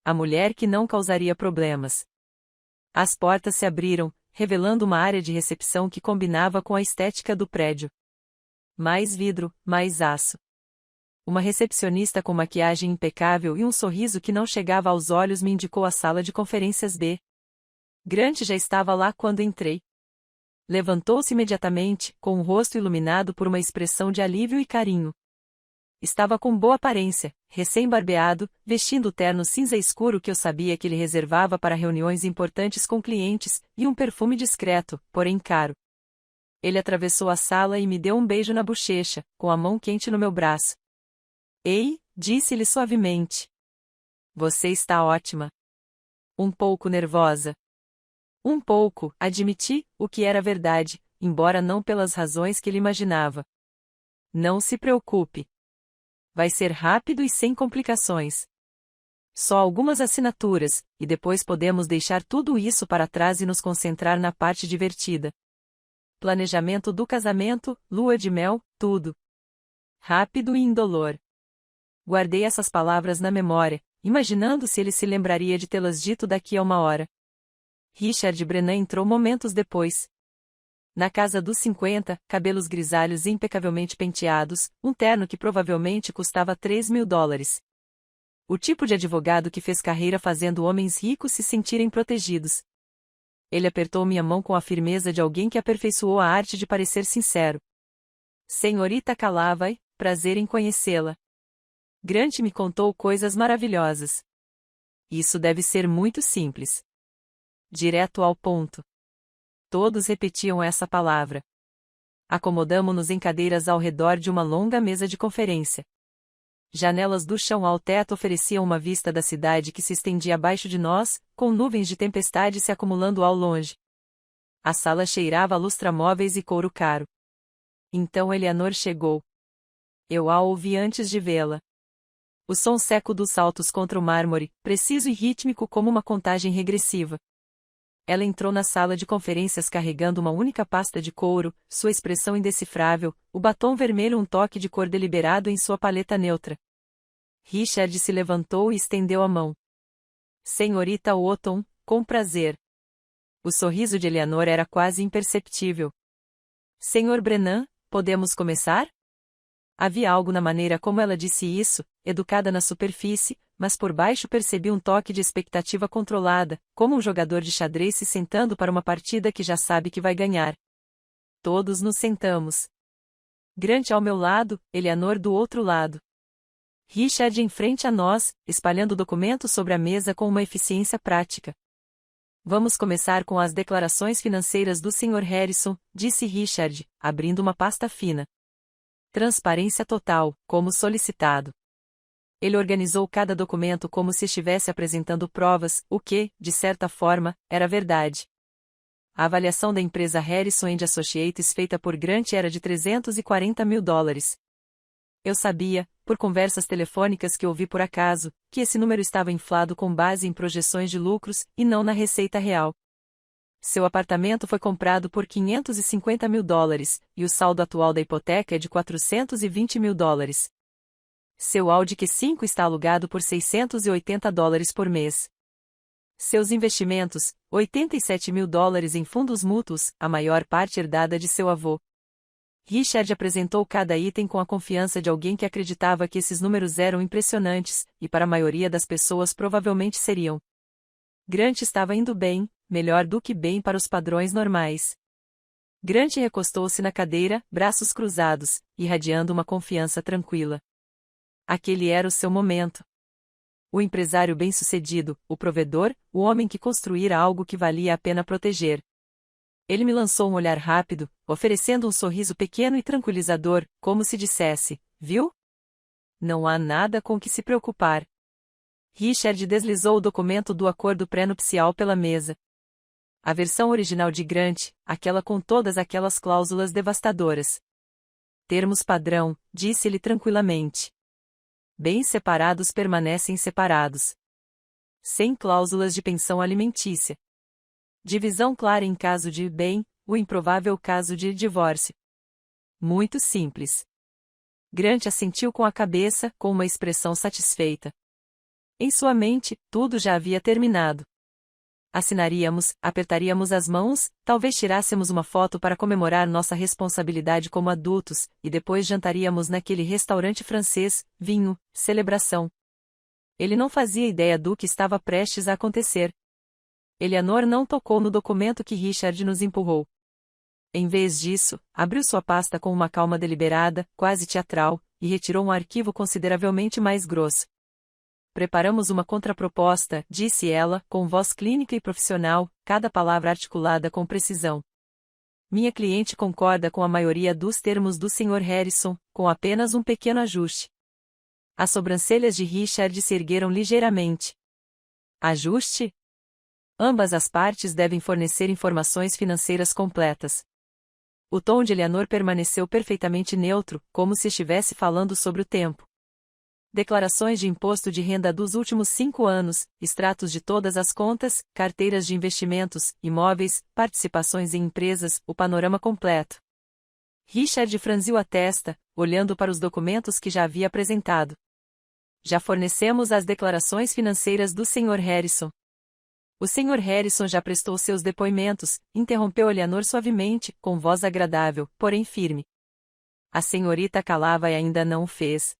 A mulher que não causaria problemas. As portas se abriram, revelando uma área de recepção que combinava com a estética do prédio. Mais vidro, mais aço. Uma recepcionista com maquiagem impecável e um sorriso que não chegava aos olhos me indicou a sala de conferências B. Grant já estava lá quando entrei. Levantou-se imediatamente, com o rosto iluminado por uma expressão de alívio e carinho. Estava com boa aparência, recém-barbeado, vestindo o terno cinza escuro que eu sabia que ele reservava para reuniões importantes com clientes, e um perfume discreto, porém caro. Ele atravessou a sala e me deu um beijo na bochecha, com a mão quente no meu braço. Ei, disse-lhe suavemente. Você está ótima. Um pouco nervosa. Um pouco, admiti, o que era verdade, embora não pelas razões que ele imaginava. Não se preocupe. Vai ser rápido e sem complicações. Só algumas assinaturas, e depois podemos deixar tudo isso para trás e nos concentrar na parte divertida. Planejamento do casamento, lua de mel, tudo. Rápido e indolor. Guardei essas palavras na memória, imaginando se ele se lembraria de tê-las dito daqui a uma hora. Richard Brennan entrou momentos depois. Na casa dos 50, cabelos grisalhos impecavelmente penteados, um terno que provavelmente custava $3.000. O tipo de advogado que fez carreira fazendo homens ricos se sentirem protegidos. Ele apertou minha mão com a firmeza de alguém que aperfeiçoou a arte de parecer sincero. Senhorita Calavai, prazer em conhecê-la. Grant me contou coisas maravilhosas. Isso deve ser muito simples. Direto ao ponto. Todos repetiam essa palavra. Acomodamo-nos em cadeiras ao redor de uma longa mesa de conferência. Janelas do chão ao teto ofereciam uma vista da cidade que se estendia abaixo de nós, com nuvens de tempestade se acumulando ao longe. A sala cheirava a lustramóveis e couro caro. Então Eleanor chegou. Eu a ouvi antes de vê-la. O som seco dos saltos contra o mármore, preciso e rítmico como uma contagem regressiva. Ela entrou na sala de conferências carregando uma única pasta de couro, sua expressão indecifrável, o batom vermelho um toque de cor deliberado em sua paleta neutra. Richard se levantou e estendeu a mão. Senhorita Wotton, com prazer. O sorriso de Eleanor era quase imperceptível. Senhor Brennan, podemos começar? Havia algo na maneira como ela disse isso, educada na superfície, mas por baixo percebi um toque de expectativa controlada, como um jogador de xadrez se sentando para uma partida que já sabe que vai ganhar. Todos nos sentamos. Grant ao meu lado, Eleanor do outro lado. Richard em frente a nós, espalhando documentos sobre a mesa com uma eficiência prática. Vamos começar com as declarações financeiras do Sr. Harrison, disse Richard, abrindo uma pasta fina. Transparência total, como solicitado. Ele organizou cada documento como se estivesse apresentando provas, o que, de certa forma, era verdade. A avaliação da empresa Harrison & Associates feita por Grant era de $340 mil. Eu sabia, por conversas telefônicas que ouvi por acaso, que esse número estava inflado com base em projeções de lucros, e não na receita real. Seu apartamento foi comprado por $550 mil, e o saldo atual da hipoteca é de $420 mil. Seu Audi Q5 está alugado por $680 por mês. Seus investimentos, $87 mil em fundos mútuos, a maior parte herdada de seu avô. Richard apresentou cada item com a confiança de alguém que acreditava que esses números eram impressionantes, e para a maioria das pessoas provavelmente seriam. Grant estava indo bem, melhor do que bem para os padrões normais. Grant recostou-se na cadeira, braços cruzados, irradiando uma confiança tranquila. Aquele era o seu momento. O empresário bem-sucedido, o provedor, o homem que construíra algo que valia a pena proteger. Ele me lançou um olhar rápido, oferecendo um sorriso pequeno e tranquilizador, como se dissesse, viu? Não há nada com que se preocupar. Richard deslizou o documento do acordo pré-nupcial pela mesa. A versão original de Grant, aquela com todas aquelas cláusulas devastadoras. Termos padrão, disse ele tranquilamente. Bens separados permanecem separados. Sem cláusulas de pensão alimentícia. Divisão clara em caso de bem, o improvável caso de divórcio. Muito simples. Grant assentiu com a cabeça, com uma expressão satisfeita. Em sua mente, tudo já havia terminado. Assinaríamos, apertaríamos as mãos, talvez tirássemos uma foto para comemorar nossa responsabilidade como adultos, e depois jantaríamos naquele restaurante francês, vinho, celebração. Ele não fazia ideia do que estava prestes a acontecer. Eleanor não tocou no documento que Richard nos empurrou. Em vez disso, abriu sua pasta com uma calma deliberada, quase teatral, e retirou um arquivo consideravelmente mais grosso. Preparamos uma contraproposta, disse ela, com voz clínica e profissional, cada palavra articulada com precisão. Minha cliente concorda com a maioria dos termos do Sr. Harrison, com apenas um pequeno ajuste. As sobrancelhas de Richard se ergueram ligeiramente. Ajuste? Ambas as partes devem fornecer informações financeiras completas. O tom de Eleanor permaneceu perfeitamente neutro, como se estivesse falando sobre o tempo. Declarações de imposto de renda dos últimos 5 anos, extratos de todas as contas, carteiras de investimentos, imóveis, participações em empresas, o panorama completo. Richard franziu a testa, olhando para os documentos que já havia apresentado. Já fornecemos as declarações financeiras do Sr. Harrison. O Sr. Harrison já prestou seus depoimentos, interrompeu Eleanor suavemente, com voz agradável, porém firme. A senhorita Calava ainda não o fez.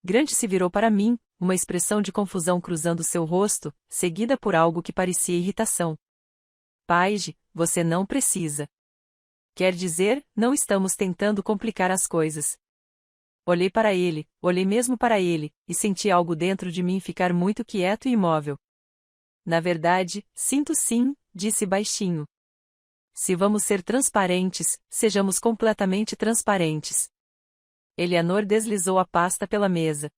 Grant se virou para mim, uma expressão de confusão cruzando seu rosto, seguida por algo que parecia irritação. Paige, você não precisa. Quer dizer, não estamos tentando complicar as coisas. Olhei para ele, olhei mesmo para ele, e senti algo dentro de mim ficar muito quieto e imóvel. Na verdade, sinto sim, disse baixinho. Se vamos ser transparentes, sejamos completamente transparentes. Eleanor deslizou a pasta pela mesa.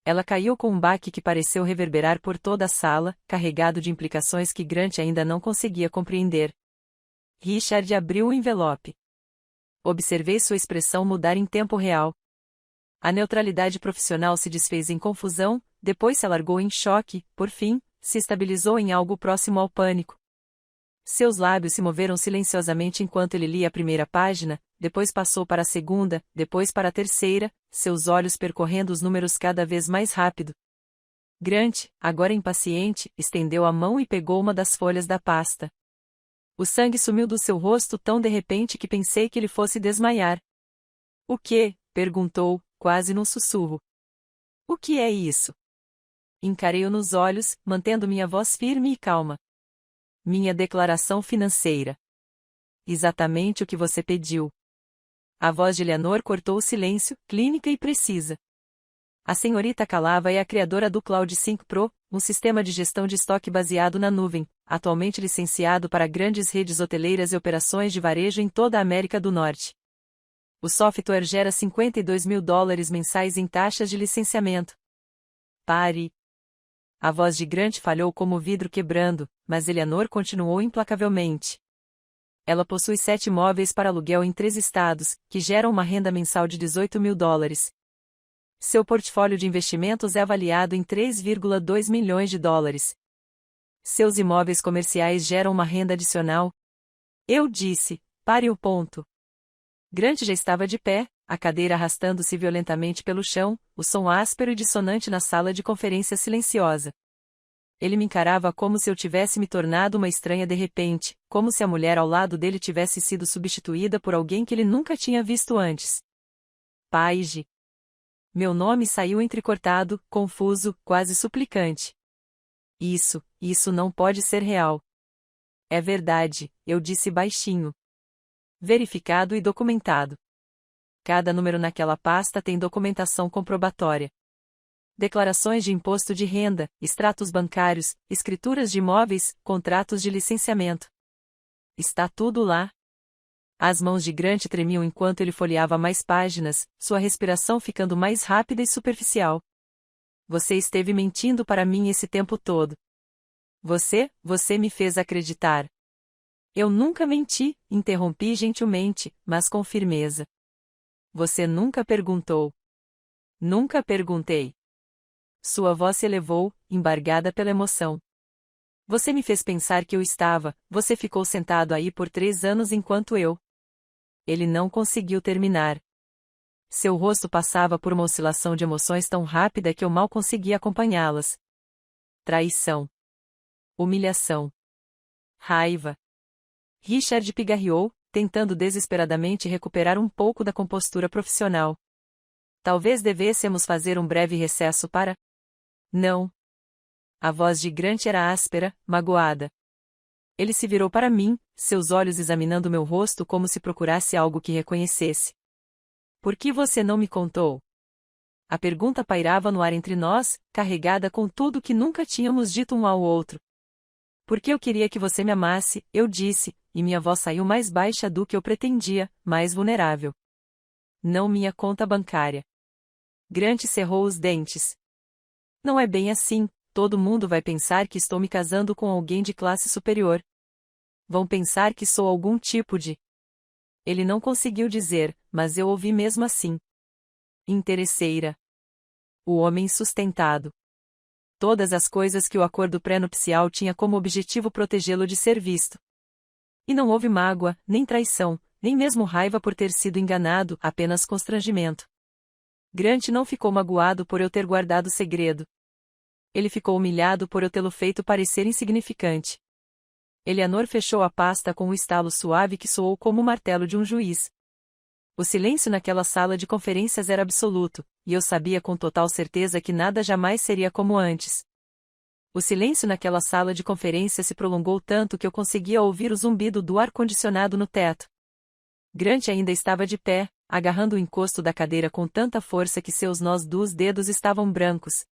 Ela caiu com um baque que pareceu reverberar por toda a sala, carregado de implicações que Grant ainda não conseguia compreender. Richard abriu o envelope. Observei sua expressão mudar em tempo real. A neutralidade profissional se desfez em confusão, depois se alargou em choque, por fim, se estabilizou em algo próximo ao pânico. Seus lábios se moveram silenciosamente enquanto ele lia a primeira página, depois passou para a segunda, depois para a terceira, seus olhos percorrendo os números cada vez mais rápido. Grant, agora impaciente, estendeu a mão e pegou uma das folhas da pasta. O sangue sumiu do seu rosto tão de repente que pensei que ele fosse desmaiar. O que? Perguntou, quase num sussurro. O que é isso? Encarei-o nos olhos, mantendo minha voz firme e calma. Minha declaração financeira. Exatamente o que você pediu. A voz de Eleanor cortou o silêncio, clínica e precisa. A senhorita Calava é a criadora do Cloud 5 Pro, um sistema de gestão de estoque baseado na nuvem, atualmente licenciado para grandes redes hoteleiras e operações de varejo em toda a América do Norte. O software gera $52.000 mensais em taxas de licenciamento. Pare. A voz de Grant falhou como o vidro quebrando, mas Eleanor continuou implacavelmente. Ela possui 7 imóveis para aluguel em 3 estados, que geram uma renda mensal de $18.000. Seu portfólio de investimentos é avaliado em $3,2 milhões. Seus imóveis comerciais geram uma renda adicional. Eu disse, pare o ponto. Grant já estava de pé, a cadeira arrastando-se violentamente pelo chão, o som áspero e dissonante na sala de conferência silenciosa. Ele me encarava como se eu tivesse me tornado uma estranha de repente, como se a mulher ao lado dele tivesse sido substituída por alguém que ele nunca tinha visto antes. Paige. Meu nome saiu entrecortado, confuso, quase suplicante. Isso não pode ser real. É verdade, eu disse baixinho. Verificado e documentado. Cada número naquela pasta tem documentação comprobatória. Declarações de imposto de renda, extratos bancários, escrituras de imóveis, contratos de licenciamento. Está tudo lá. As mãos de Grant tremiam enquanto ele folheava mais páginas, sua respiração ficando mais rápida e superficial. Você esteve mentindo para mim esse tempo todo. Você me fez acreditar. Eu nunca menti, interrompi gentilmente, mas com firmeza. Você nunca perguntou. Nunca perguntei. Sua voz se elevou, embargada pela emoção. Você me fez pensar que eu estava, você ficou sentado aí por 3 anos enquanto eu. Ele não conseguiu terminar. Seu rosto passava por uma oscilação de emoções tão rápida que eu mal conseguia acompanhá-las. Traição. Humilhação. Raiva. Richard pigarreou, tentando desesperadamente recuperar um pouco da compostura profissional. Talvez devêssemos fazer um breve recesso para... Não. A voz de Grant era áspera, magoada. Ele se virou para mim, seus olhos examinando meu rosto como se procurasse algo que reconhecesse. Por que você não me contou? A pergunta pairava no ar entre nós, carregada com tudo que nunca tínhamos dito um ao outro. Porque eu queria que você me amasse, eu disse, e minha voz saiu mais baixa do que eu pretendia, mais vulnerável. Não minha conta bancária. Grant cerrou os dentes. Não é bem assim, todo mundo vai pensar que estou me casando com alguém de classe superior. Vão pensar que sou algum tipo de... Ele não conseguiu dizer, mas eu ouvi mesmo assim. Interesseira. O homem sustentado. Todas as coisas que o acordo pré-nupcial tinha como objetivo protegê-lo de ser visto. E não houve mágoa, nem traição, nem mesmo raiva por ter sido enganado, apenas constrangimento. Grant não ficou magoado por eu ter guardado o segredo. Ele ficou humilhado por eu tê-lo feito parecer insignificante. Eleanor fechou a pasta com um estalo suave que soou como o martelo de um juiz. O silêncio naquela sala de conferências era absoluto, e eu sabia com total certeza que nada jamais seria como antes. O silêncio naquela sala de conferências se prolongou tanto que eu conseguia ouvir o zumbido do ar-condicionado no teto. Grant ainda estava de pé, agarrando o encosto da cadeira com tanta força que seus nós dos dedos estavam brancos.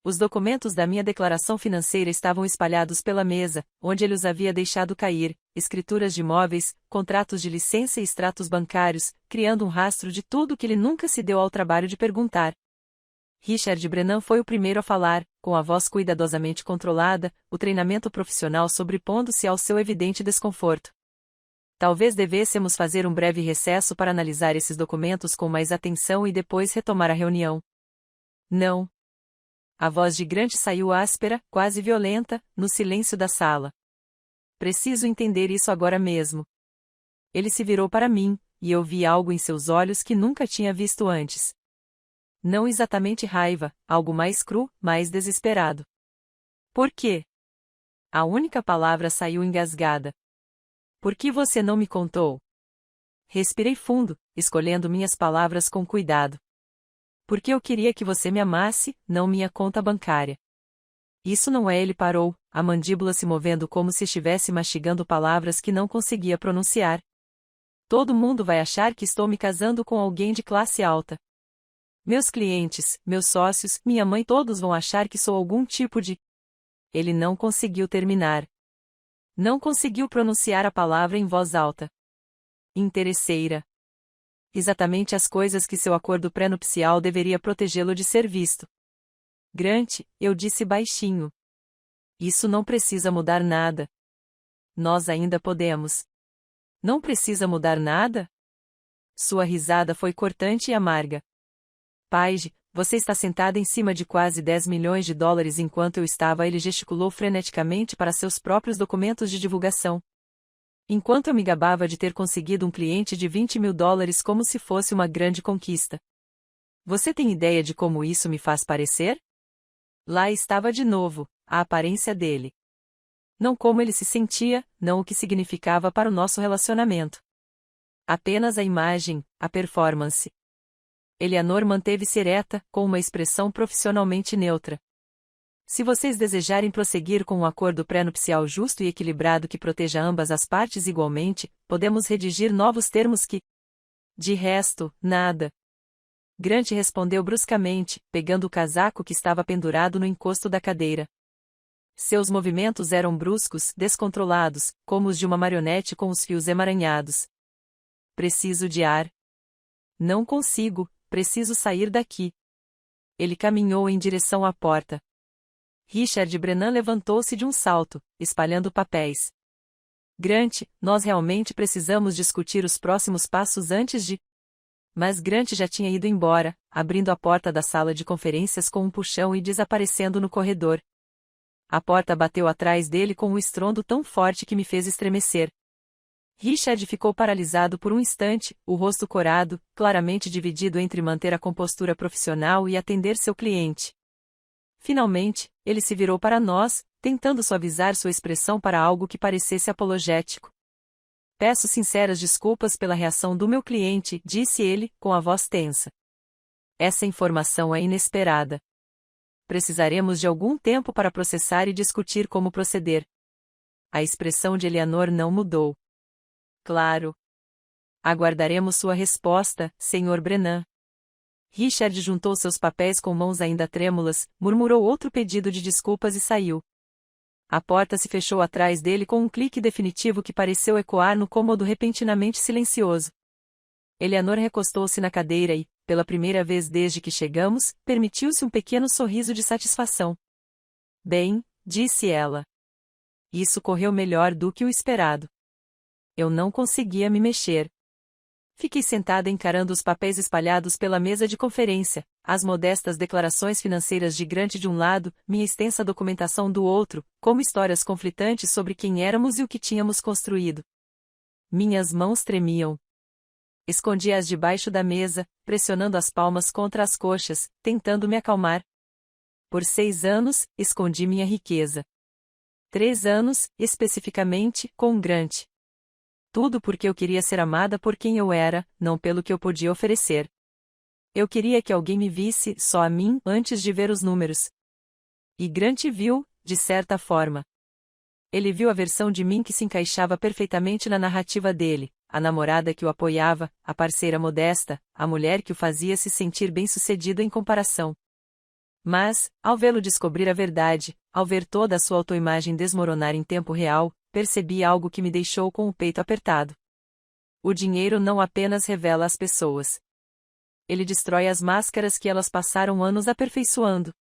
Os documentos da minha declaração financeira estavam espalhados pela mesa, onde ele os havia deixado cair, escrituras de imóveis, contratos de licença e extratos bancários, criando um rastro de tudo que ele nunca se deu ao trabalho de perguntar. Richard Brennan foi o primeiro a falar, com a voz cuidadosamente controlada, o treinamento profissional sobrepondo-se ao seu evidente desconforto. Talvez devêssemos fazer um breve recesso para analisar esses documentos com mais atenção e depois retomar a reunião. Não. A voz de Grant saiu áspera, quase violenta, no silêncio da sala. Preciso entender isso agora mesmo. Ele se virou para mim, e eu vi algo em seus olhos que nunca tinha visto antes. Não exatamente raiva, algo mais cru, mais desesperado. Por quê? A única palavra saiu engasgada. Por que você não me contou? Respirei fundo, escolhendo minhas palavras com cuidado. Porque eu queria que você me amasse, não minha conta bancária. Isso não é, ele parou, a mandíbula se movendo como se estivesse mastigando palavras que não conseguia pronunciar. Todo mundo vai achar que estou me casando com alguém de classe alta. Meus clientes, meus sócios, minha mãe, todos vão achar que sou algum tipo de... Ele não conseguiu terminar. Não conseguiu pronunciar a palavra em voz alta. Interesseira. Exatamente as coisas que seu acordo pré-nupcial deveria protegê-lo de ser visto. Grant, eu disse baixinho. Isso não precisa mudar nada. Nós ainda podemos. Não precisa mudar nada? Sua risada foi cortante e amarga. Paige, você está sentada em cima de quase 10 milhões de dólares enquanto eu estava. Ele gesticulou freneticamente para seus próprios documentos de divulgação. Enquanto eu me gabava de ter conseguido um cliente de 20 mil dólares como se fosse uma grande conquista. Você tem ideia de como isso me faz parecer? Lá estava de novo, a aparência dele. Não como ele se sentia, não o que significava para o nosso relacionamento. Apenas a imagem, a performance. Eleanor manteve-se ereta, com uma expressão profissionalmente neutra. Se vocês desejarem prosseguir com um acordo pré-nupcial justo e equilibrado que proteja ambas as partes igualmente, podemos redigir novos termos que... De resto, nada. Grant respondeu bruscamente, pegando o casaco que estava pendurado no encosto da cadeira. Seus movimentos eram bruscos, descontrolados, como os de uma marionete com os fios emaranhados. Preciso de ar. Não consigo, preciso sair daqui. Ele caminhou em direção à porta. Richard Brennan levantou-se de um salto, espalhando papéis. Grant, nós realmente precisamos discutir os próximos passos antes de... Mas Grant já tinha ido embora, abrindo a porta da sala de conferências com um puxão e desaparecendo no corredor. A porta bateu atrás dele com um estrondo tão forte que me fez estremecer. Richard ficou paralisado por um instante, o rosto corado, claramente dividido entre manter a compostura profissional e atender seu cliente. Finalmente, ele se virou para nós, tentando suavizar sua expressão para algo que parecesse apologético. Peço sinceras desculpas pela reação do meu cliente, disse ele, com a voz tensa. Essa informação é inesperada. Precisaremos de algum tempo para processar e discutir como proceder. A expressão de Eleanor não mudou. Claro. Aguardaremos sua resposta, Sr. Brennan. Richard juntou seus papéis com mãos ainda trêmulas, murmurou outro pedido de desculpas e saiu. A porta se fechou atrás dele com um clique definitivo que pareceu ecoar no cômodo repentinamente silencioso. Eleanor recostou-se na cadeira e, pela primeira vez desde que chegamos, permitiu-se um pequeno sorriso de satisfação. Bem, disse ela. Isso correu melhor do que o esperado. Eu não conseguia me mexer. Fiquei sentada encarando os papéis espalhados pela mesa de conferência, as modestas declarações financeiras de Grant de um lado, minha extensa documentação do outro, como histórias conflitantes sobre quem éramos e o que tínhamos construído. Minhas mãos tremiam. Escondi-as debaixo da mesa, pressionando as palmas contra as coxas, tentando me acalmar. Por 6 anos, escondi minha riqueza. 3 anos, especificamente, com Grant. Tudo porque eu queria ser amada por quem eu era, não pelo que eu podia oferecer. Eu queria que alguém me visse, só a mim, antes de ver os números. E Grant viu, de certa forma. Ele viu a versão de mim que se encaixava perfeitamente na narrativa dele, a namorada que o apoiava, a parceira modesta, a mulher que o fazia se sentir bem-sucedido em comparação. Mas, ao vê-lo descobrir a verdade, ao ver toda a sua autoimagem desmoronar em tempo real, percebi algo que me deixou com o peito apertado. O dinheiro não apenas revela as pessoas. Ele destrói as máscaras que elas passaram anos aperfeiçoando.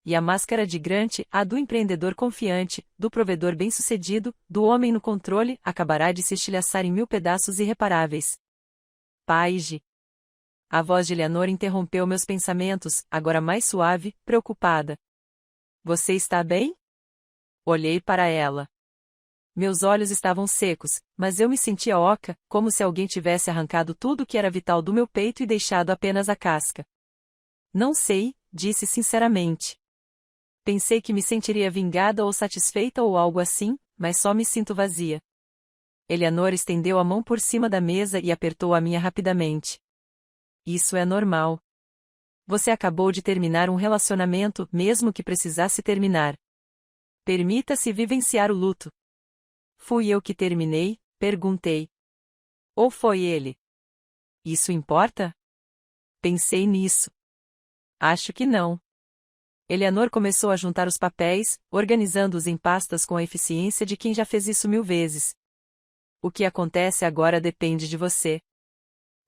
E a máscara de Grant, a do empreendedor confiante, do provedor bem-sucedido, do homem no controle, acabará de se estilhaçar em 1000 pedaços irreparáveis. Paige. A voz de Eleanor interrompeu meus pensamentos, agora mais suave, preocupada. Você está bem? Olhei para ela. Meus olhos estavam secos, mas eu me sentia oca, como se alguém tivesse arrancado tudo o que era vital do meu peito e deixado apenas a casca. Não sei, disse sinceramente. Pensei que me sentiria vingada ou satisfeita ou algo assim, mas só me sinto vazia. Eleanor estendeu a mão por cima da mesa e apertou a minha rapidamente. Isso é normal. Você acabou de terminar um relacionamento, mesmo que precisasse terminar. Permita-se vivenciar o luto. Fui eu que terminei? Perguntei. Ou foi ele? Isso importa? Pensei nisso. Acho que não. Eleanor começou a juntar os papéis, organizando-os em pastas com a eficiência de quem já fez isso 1000 vezes. O que acontece agora depende de você.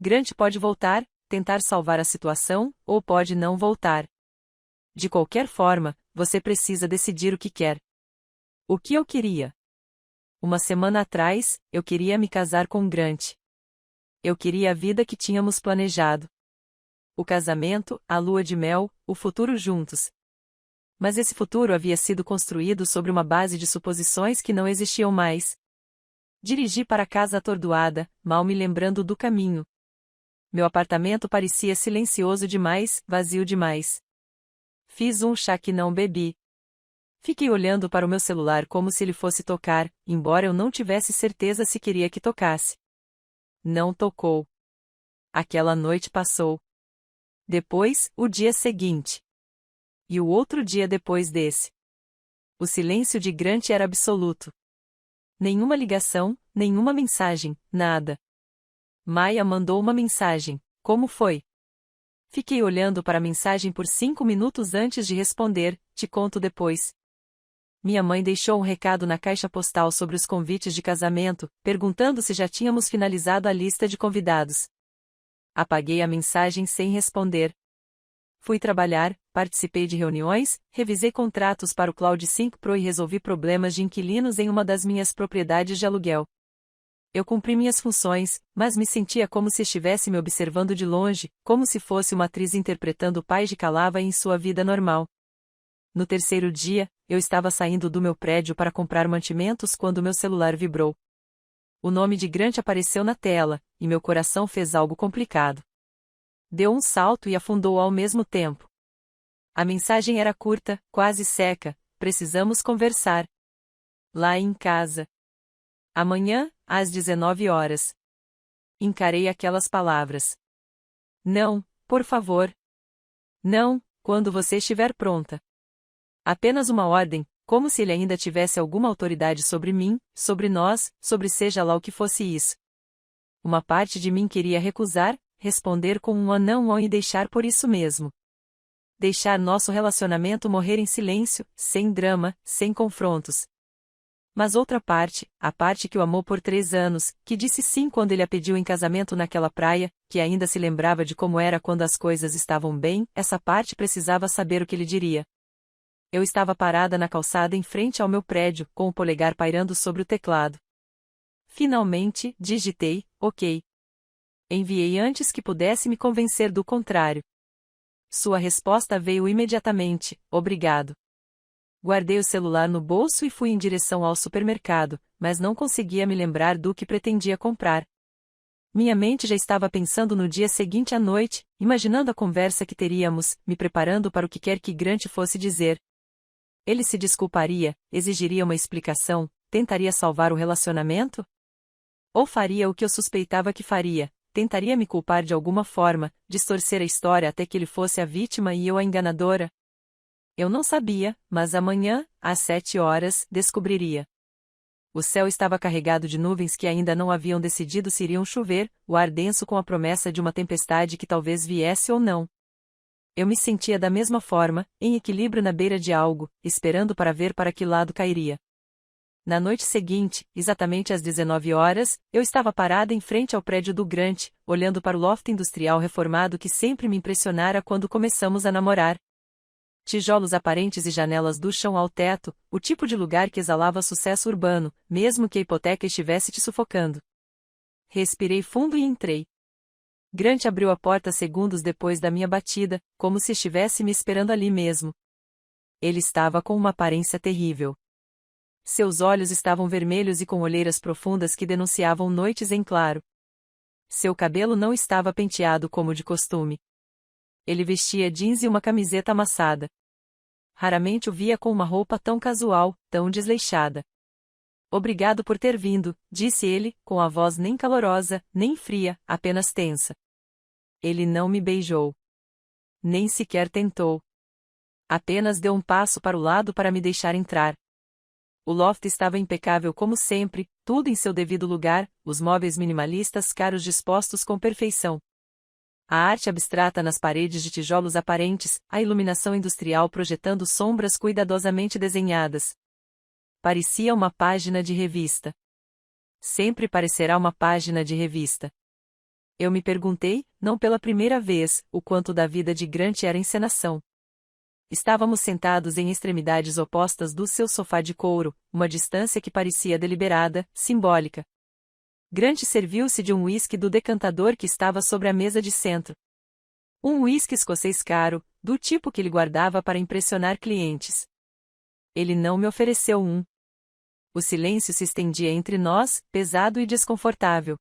Grant pode voltar, tentar salvar a situação, ou pode não voltar. De qualquer forma, você precisa decidir o que quer. O que eu queria? Uma semana atrás, eu queria me casar com Grant. Eu queria a vida que tínhamos planejado. O casamento, a lua de mel, o futuro juntos. Mas esse futuro havia sido construído sobre uma base de suposições que não existiam mais. Dirigi para casa atordoada, mal me lembrando do caminho. Meu apartamento parecia silencioso demais, vazio demais. Fiz um chá que não bebi. Fiquei olhando para o meu celular como se ele fosse tocar, embora eu não tivesse certeza se queria que tocasse. Não tocou. Aquela noite passou. Depois, o dia seguinte. E o outro dia depois desse. O silêncio de Grant era absoluto. Nenhuma ligação, nenhuma mensagem, nada. Maya mandou uma mensagem. Como foi? Fiquei olhando para a mensagem por 5 minutos antes de responder, te conto depois. Minha mãe deixou um recado na caixa postal sobre os convites de casamento, perguntando se já tínhamos finalizado a lista de convidados. Apaguei a mensagem sem responder. Fui trabalhar, participei de reuniões, revisei contratos para o Cloud 5 Pro e resolvi problemas de inquilinos em uma das minhas propriedades de aluguel. Eu cumpri minhas funções, mas me sentia como se estivesse me observando de longe, como se fosse uma atriz interpretando Paige Calava em sua vida normal. No terceiro dia, eu estava saindo do meu prédio para comprar mantimentos quando meu celular vibrou. O nome de Grant apareceu na tela, e meu coração fez algo complicado. Deu um salto e afundou ao mesmo tempo. A mensagem era curta, quase seca, precisamos conversar. Lá em casa. Amanhã, às 19 horas. Encarei aquelas palavras. Não, por favor. Não, quando você estiver pronta. Apenas uma ordem, como se ele ainda tivesse alguma autoridade sobre mim, sobre nós, sobre seja lá o que fosse isso. Uma parte de mim queria recusar, responder com um não e deixar por isso mesmo. Deixar nosso relacionamento morrer em silêncio, sem drama, sem confrontos. Mas outra parte, a parte que o amou por 3 anos, que disse sim quando ele a pediu em casamento naquela praia, que ainda se lembrava de como era quando as coisas estavam bem, essa parte precisava saber o que ele diria. Eu estava parada na calçada em frente ao meu prédio, com o polegar pairando sobre o teclado. Finalmente, digitei, ok. Enviei antes que pudesse me convencer do contrário. Sua resposta veio imediatamente, obrigado. Guardei o celular no bolso e fui em direção ao supermercado, mas não conseguia me lembrar do que pretendia comprar. Minha mente já estava pensando no dia seguinte à noite, imaginando a conversa que teríamos, me preparando para o que quer que Grant fosse dizer. Ele se desculparia, exigiria uma explicação, tentaria salvar o relacionamento? Ou faria o que eu suspeitava que faria, tentaria me culpar de alguma forma, distorcer a história até que ele fosse a vítima e eu a enganadora? Eu não sabia, mas amanhã, às 7 horas, descobriria. O céu estava carregado de nuvens que ainda não haviam decidido se iriam chover, o ar denso com a promessa de uma tempestade que talvez viesse ou não. Eu me sentia da mesma forma, em equilíbrio na beira de algo, esperando para ver para que lado cairia. Na noite seguinte, exatamente às 19 horas, eu estava parada em frente ao prédio do Grant, olhando para o loft industrial reformado que sempre me impressionara quando começamos a namorar. Tijolos aparentes e janelas do chão ao teto, o tipo de lugar que exalava sucesso urbano, mesmo que a hipoteca estivesse te sufocando. Respirei fundo e entrei. Grant abriu a porta segundos depois da minha batida, como se estivesse me esperando ali mesmo. Ele estava com uma aparência terrível. Seus olhos estavam vermelhos e com olheiras profundas que denunciavam noites em claro. Seu cabelo não estava penteado como de costume. Ele vestia jeans e uma camiseta amassada. Raramente o via com uma roupa tão casual, tão desleixada. Obrigado por ter vindo, disse ele, com a voz nem calorosa, nem fria, apenas tensa. Ele não me beijou. Nem sequer tentou. Apenas deu um passo para o lado para me deixar entrar. O loft estava impecável como sempre, tudo em seu devido lugar, os móveis minimalistas caros dispostos com perfeição. A arte abstrata nas paredes de tijolos aparentes, a iluminação industrial projetando sombras cuidadosamente desenhadas. Parecia uma página de revista. Sempre parecerá uma página de revista. Eu me perguntei, não pela primeira vez, o quanto da vida de Grant era encenação. Estávamos sentados em extremidades opostas do seu sofá de couro, uma distância que parecia deliberada, simbólica. Grant serviu-se de um uísque do decantador que estava sobre a mesa de centro. Um uísque escocês caro, do tipo que ele guardava para impressionar clientes. Ele não me ofereceu um. O silêncio se estendia entre nós, pesado e desconfortável.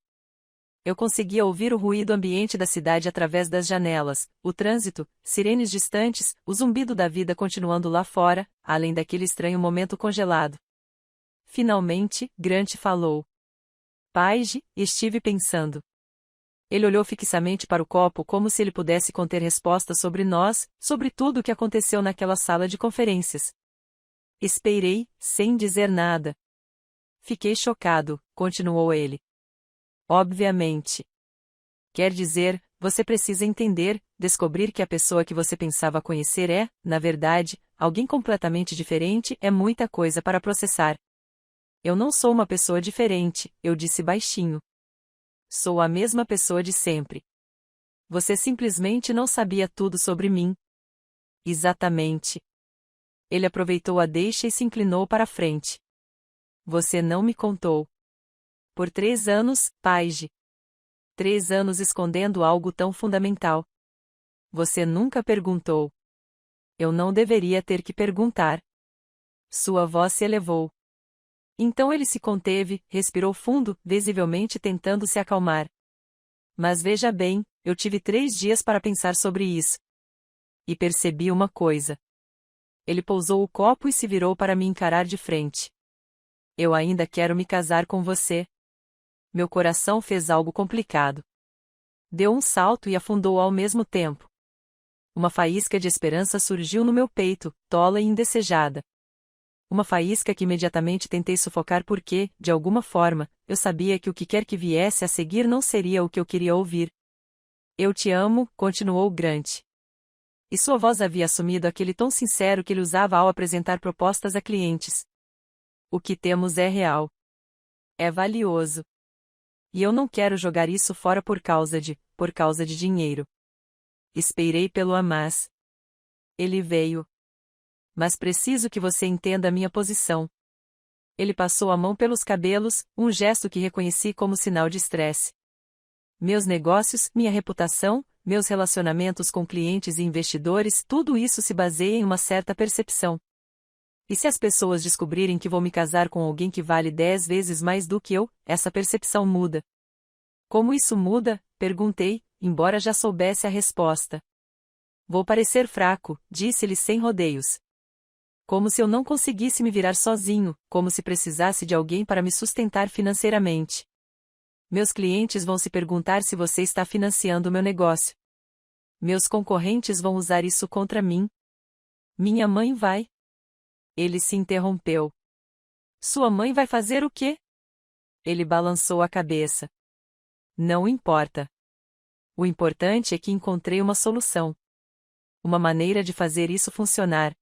Eu conseguia ouvir o ruído ambiente da cidade através das janelas, o trânsito, sirenes distantes, o zumbido da vida continuando lá fora, além daquele estranho momento congelado. Finalmente, Grant falou. Paige, estive pensando. Ele olhou fixamente para o copo como se ele pudesse conter respostas sobre nós, sobre tudo o que aconteceu naquela sala de conferências. Esperei, sem dizer nada. Fiquei chocado, continuou ele. Obviamente. Quer dizer, você precisa entender, descobrir que a pessoa que você pensava conhecer é, na verdade, alguém completamente diferente é muita coisa para processar. Eu não sou uma pessoa diferente, eu disse baixinho. Sou a mesma pessoa de sempre. Você simplesmente não sabia tudo sobre mim. Exatamente. Ele aproveitou a deixa e se inclinou para a frente. Você não me contou. Por 3 anos, Paige. 3 anos escondendo algo tão fundamental. Você nunca perguntou. Eu não deveria ter que perguntar. Sua voz se elevou. Então ele se conteve, respirou fundo, visivelmente tentando se acalmar. Mas veja bem, eu tive 3 dias para pensar sobre isso. E percebi uma coisa. Ele pousou o copo e se virou para me encarar de frente. Eu ainda quero me casar com você. Meu coração fez algo complicado. Deu um salto e afundou ao mesmo tempo. Uma faísca de esperança surgiu no meu peito, tola e indesejada. Uma faísca que imediatamente tentei sufocar porque, de alguma forma, eu sabia que o que quer que viesse a seguir não seria o que eu queria ouvir. Eu te amo, continuou Grant. E sua voz havia assumido aquele tom sincero que ele usava ao apresentar propostas a clientes. O que temos é real. É valioso. E eu não quero jogar isso fora por causa de dinheiro. Esperei pelo Hamas. Ele veio. Mas preciso que você entenda a minha posição. Ele passou a mão pelos cabelos, um gesto que reconheci como sinal de estresse. Meus negócios, minha reputação, meus relacionamentos com clientes e investidores, tudo isso se baseia em uma certa percepção. E se as pessoas descobrirem que vou me casar com alguém que vale 10 vezes mais do que eu, essa percepção muda. Como isso muda? Perguntei, embora já soubesse a resposta. Vou parecer fraco, disse-lhe sem rodeios. Como se eu não conseguisse me virar sozinho, como se precisasse de alguém para me sustentar financeiramente. Meus clientes vão se perguntar se você está financiando o meu negócio. Meus concorrentes vão usar isso contra mim. Minha mãe vai. Ele se interrompeu. Sua mãe vai fazer o quê? Ele balançou a cabeça. Não importa. O importante é que encontrei uma solução. Uma maneira de fazer isso funcionar.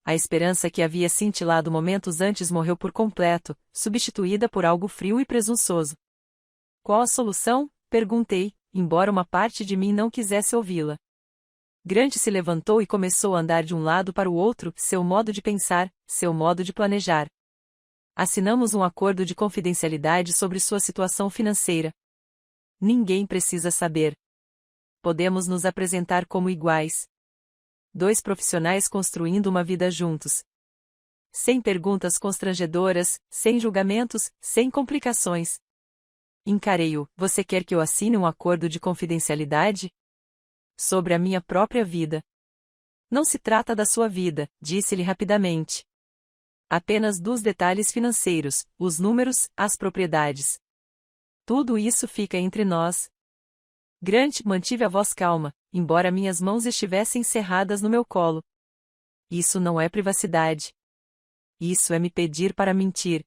A esperança que havia cintilado momentos antes morreu por completo, substituída por algo frio e presunçoso. Qual a solução? Perguntei, embora uma parte de mim não quisesse ouvi-la. Grant se levantou e começou a andar de um lado para o outro, seu modo de pensar, seu modo de planejar. Assinamos um acordo de confidencialidade sobre sua situação financeira. Ninguém precisa saber. Podemos nos apresentar como iguais. Dois profissionais construindo uma vida juntos. Sem perguntas constrangedoras, sem julgamentos, sem complicações. Encarei-o. Você quer que eu assine um acordo de confidencialidade? Sobre a minha própria vida. Não se trata da sua vida, disse-lhe rapidamente. Apenas dos detalhes financeiros, os números, as propriedades. Tudo isso fica entre nós. Grant mantive a voz calma, embora minhas mãos estivessem cerradas no meu colo. Isso não é privacidade. Isso é me pedir para mentir.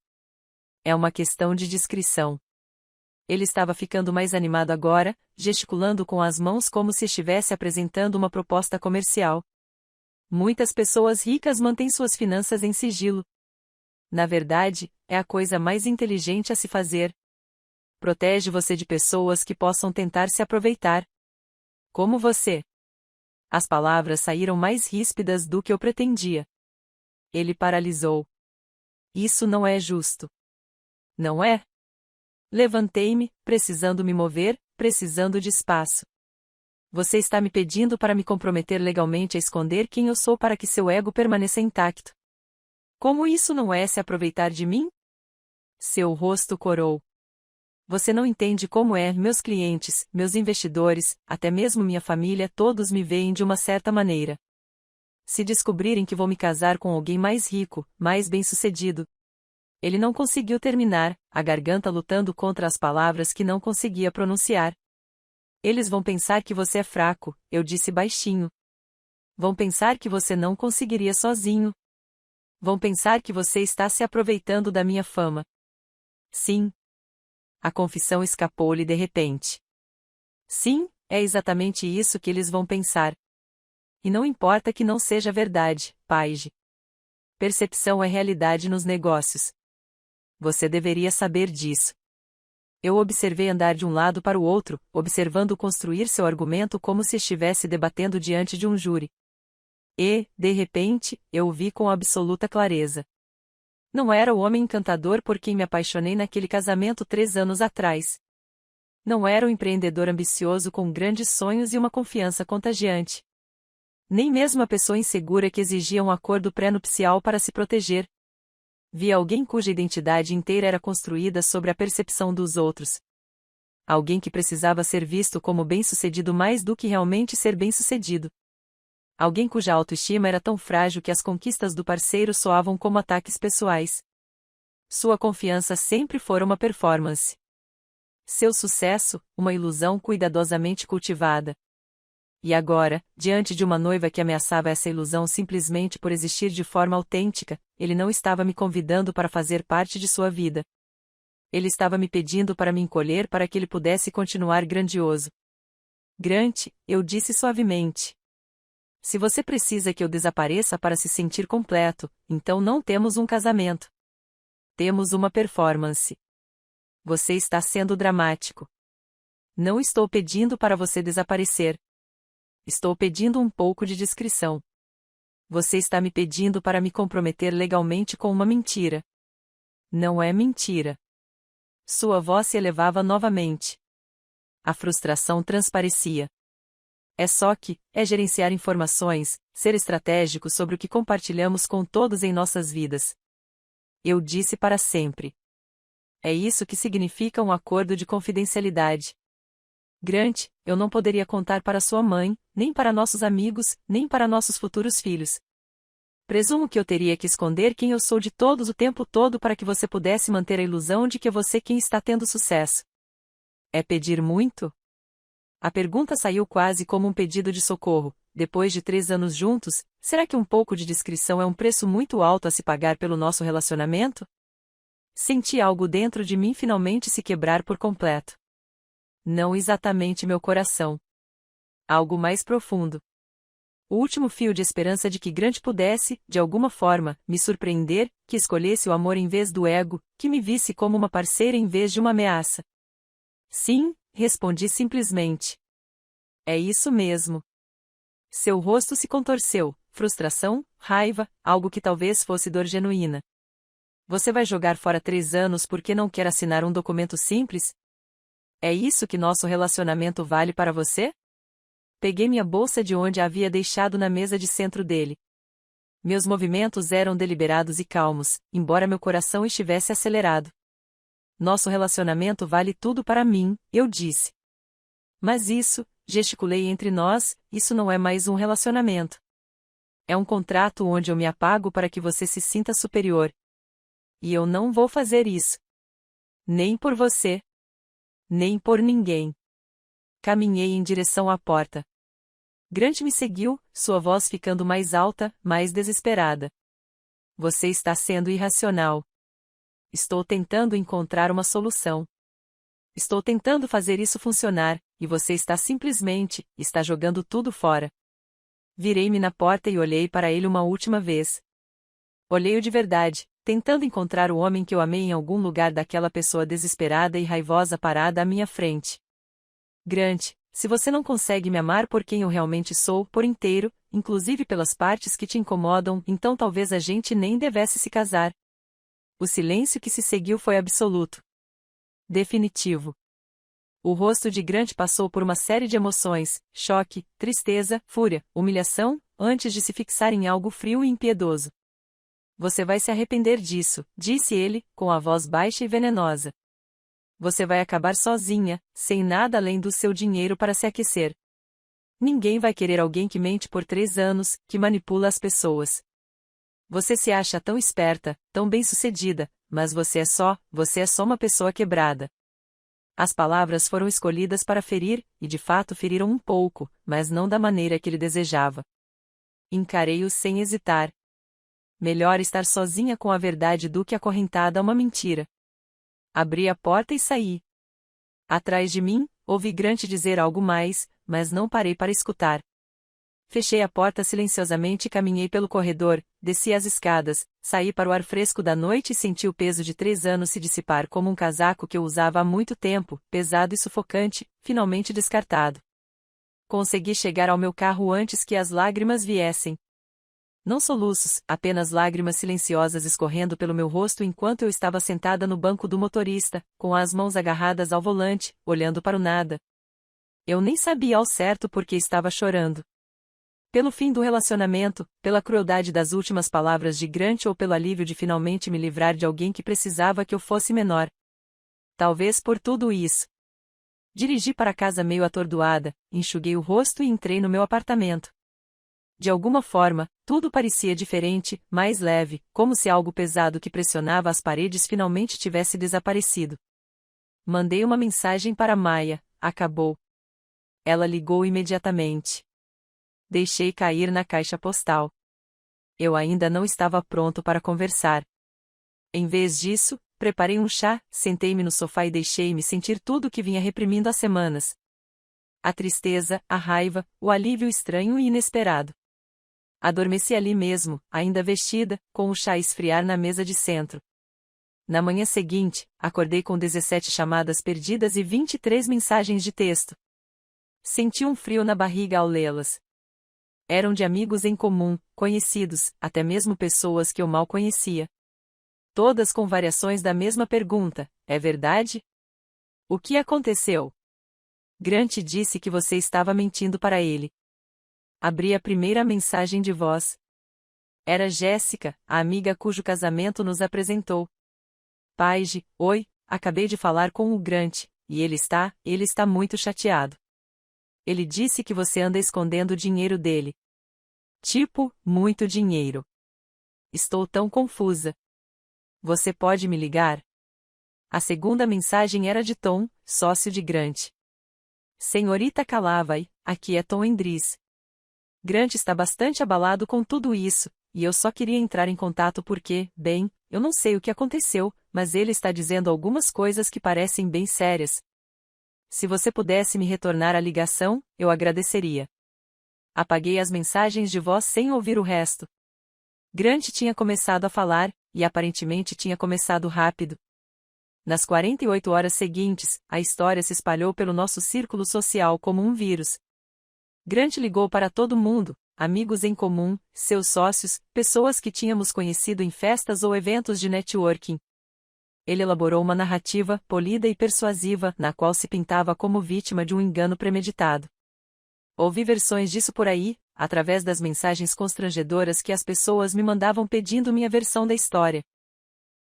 É uma questão de discrição. Ele estava ficando mais animado agora, gesticulando com as mãos como se estivesse apresentando uma proposta comercial. Muitas pessoas ricas mantêm suas finanças em sigilo. Na verdade, é a coisa mais inteligente a se fazer. Protege você de pessoas que possam tentar se aproveitar. Como você. As palavras saíram mais ríspidas do que eu pretendia. Ele paralisou. Isso não é justo. Não é? Levantei-me, precisando me mover, precisando de espaço. Você está me pedindo para me comprometer legalmente a esconder quem eu sou para que seu ego permaneça intacto. Como isso não é se aproveitar de mim? Seu rosto corou. Você não entende como é, meus clientes, meus investidores, até mesmo minha família, todos me veem de uma certa maneira. Se descobrirem que vou me casar com alguém mais rico, mais bem-sucedido. Ele não conseguiu terminar, a garganta lutando contra as palavras que não conseguia pronunciar. Eles vão pensar que você é fraco, eu disse baixinho. Vão pensar que você não conseguiria sozinho. Vão pensar que você está se aproveitando da minha fama. Sim. A confissão escapou-lhe de repente. Sim, é exatamente isso que eles vão pensar. E não importa que não seja verdade, Paige. Percepção é realidade nos negócios. Você deveria saber disso. Eu observei andar de um lado para o outro, observando construir seu argumento como se estivesse debatendo diante de um júri. E, de repente, eu o vi com absoluta clareza. Não era o homem encantador por quem me apaixonei naquele casamento 3 anos atrás. Não era o empreendedor ambicioso com grandes sonhos e uma confiança contagiante. Nem mesmo a pessoa insegura que exigia um acordo pré-nupcial para se proteger. Vi alguém cuja identidade inteira era construída sobre a percepção dos outros. Alguém que precisava ser visto como bem-sucedido mais do que realmente ser bem-sucedido. Alguém cuja autoestima era tão frágil que as conquistas do parceiro soavam como ataques pessoais. Sua confiança sempre fora uma performance. Seu sucesso, uma ilusão cuidadosamente cultivada. E agora, diante de uma noiva que ameaçava essa ilusão simplesmente por existir de forma autêntica, ele não estava me convidando para fazer parte de sua vida. Ele estava me pedindo para me encolher para que ele pudesse continuar grandioso. Grant, eu disse suavemente. Se você precisa que eu desapareça para se sentir completo, então não temos um casamento. Temos uma performance. Você está sendo dramático. Não estou pedindo para você desaparecer. Estou pedindo um pouco de discrição. Você está me pedindo para me comprometer legalmente com uma mentira. Não é mentira. Sua voz se elevava novamente. A frustração transparecia. É só que, é gerenciar informações, ser estratégico sobre o que compartilhamos com todos em nossas vidas. Eu disse para sempre. É isso que significa um acordo de confidencialidade. Grant, eu não poderia contar para sua mãe, nem para nossos amigos, nem para nossos futuros filhos. Presumo que eu teria que esconder quem eu sou de todos o tempo todo para que você pudesse manter a ilusão de que é você quem está tendo sucesso. É pedir muito? A pergunta saiu quase como um pedido de socorro. Depois de 3 anos juntos, será que um pouco de discrição é um preço muito alto a se pagar pelo nosso relacionamento? Senti algo dentro de mim finalmente se quebrar por completo. Não exatamente meu coração. Algo mais profundo. O último fio de esperança de que Grant pudesse, de alguma forma, me surpreender, que escolhesse o amor em vez do ego, que me visse como uma parceira em vez de uma ameaça. Sim, respondi simplesmente. É isso mesmo. Seu rosto se contorceu, frustração, raiva, algo que talvez fosse dor genuína. Você vai jogar fora 3 anos porque não quer assinar um documento simples? É isso que nosso relacionamento vale para você? Peguei minha bolsa de onde a havia deixado na mesa de centro dele. Meus movimentos eram deliberados e calmos, embora meu coração estivesse acelerado. Nosso relacionamento vale tudo para mim, eu disse. Mas isso, gesticulei entre nós, isso não é mais um relacionamento. É um contrato onde eu me apago para que você se sinta superior. E eu não vou fazer isso. Nem por você. Nem por ninguém. Caminhei em direção à porta. Grant me seguiu, sua voz ficando mais alta, mais desesperada. Você está sendo irracional. Estou tentando encontrar uma solução. Estou tentando fazer isso funcionar, e você está jogando tudo fora. Virei-me na porta e olhei para ele uma última vez. Olhei-o de verdade, tentando encontrar o homem que eu amei em algum lugar daquela pessoa desesperada e raivosa parada à minha frente. Grant, se você não consegue me amar por quem eu realmente sou, por inteiro, inclusive pelas partes que te incomodam, então talvez a gente nem devesse se casar. O silêncio que se seguiu foi absoluto. Definitivo. O rosto de Grant passou por uma série de emoções, choque, tristeza, fúria, humilhação, antes de se fixar em algo frio e impiedoso. Você vai se arrepender disso, disse ele, com a voz baixa e venenosa. Você vai acabar sozinha, sem nada além do seu dinheiro para se aquecer. Ninguém vai querer alguém que mente por 3 anos, que manipula as pessoas. Você se acha tão esperta, tão bem-sucedida, mas você é só uma pessoa quebrada. As palavras foram escolhidas para ferir, e de fato feriram um pouco, mas não da maneira que ele desejava. Encarei-o sem hesitar. Melhor estar sozinha com a verdade do que acorrentada a uma mentira. Abri a porta e saí. Atrás de mim, ouvi Grant dizer algo mais, mas não parei para escutar. Fechei a porta silenciosamente e caminhei pelo corredor, desci as escadas, saí para o ar fresco da noite e senti o peso de 3 anos se dissipar como um casaco que eu usava há muito tempo, pesado e sufocante, finalmente descartado. Consegui chegar ao meu carro antes que as lágrimas viessem. Não soluços, apenas lágrimas silenciosas escorrendo pelo meu rosto enquanto eu estava sentada no banco do motorista, com as mãos agarradas ao volante, olhando para o nada. Eu nem sabia ao certo por que estava chorando. Pelo fim do relacionamento, pela crueldade das últimas palavras de Grant ou pelo alívio de finalmente me livrar de alguém que precisava que eu fosse menor. Talvez por tudo isso. Dirigi para casa meio atordoada, enxuguei o rosto e entrei no meu apartamento. De alguma forma, tudo parecia diferente, mais leve, como se algo pesado que pressionava as paredes finalmente tivesse desaparecido. Mandei uma mensagem para Maya, acabou. Ela ligou imediatamente. Deixei cair na caixa postal. Eu ainda não estava pronto para conversar. Em vez disso, preparei um chá, sentei-me no sofá e deixei-me sentir tudo o que vinha reprimindo há semanas. A tristeza, a raiva, o alívio estranho e inesperado. Adormeci ali mesmo, ainda vestida, com o chá a esfriar na mesa de centro. Na manhã seguinte, acordei com 17 chamadas perdidas e 23 mensagens de texto. Senti um frio na barriga ao lê-las. Eram de amigos em comum, conhecidos, até mesmo pessoas que eu mal conhecia. Todas com variações da mesma pergunta: é verdade? O que aconteceu? Grant disse que você estava mentindo para ele. Abri a primeira mensagem de voz. Era Jéssica, a amiga cujo casamento nos apresentou. Paige, oi, acabei de falar com o Grant, e ele está muito chateado. Ele disse que você anda escondendo o dinheiro dele. Tipo, muito dinheiro. Estou tão confusa. Você pode me ligar? A segunda mensagem era de Tom, sócio de Grant. Senhorita Calavai, aqui é Tom Endres. Grant está bastante abalado com tudo isso, e eu só queria entrar em contato porque, bem, eu não sei o que aconteceu, mas ele está dizendo algumas coisas que parecem bem sérias. Se você pudesse me retornar a ligação, eu agradeceria. Apaguei as mensagens de voz sem ouvir o resto. Grant tinha começado a falar, e aparentemente tinha começado rápido. Nas 48 horas seguintes, a história se espalhou pelo nosso círculo social como um vírus. Grant ligou para todo mundo, amigos em comum, seus sócios, pessoas que tínhamos conhecido em festas ou eventos de networking. Ele elaborou uma narrativa, polida e persuasiva, na qual se pintava como vítima de um engano premeditado. Ouvi versões disso por aí, através das mensagens constrangedoras que as pessoas me mandavam pedindo minha versão da história.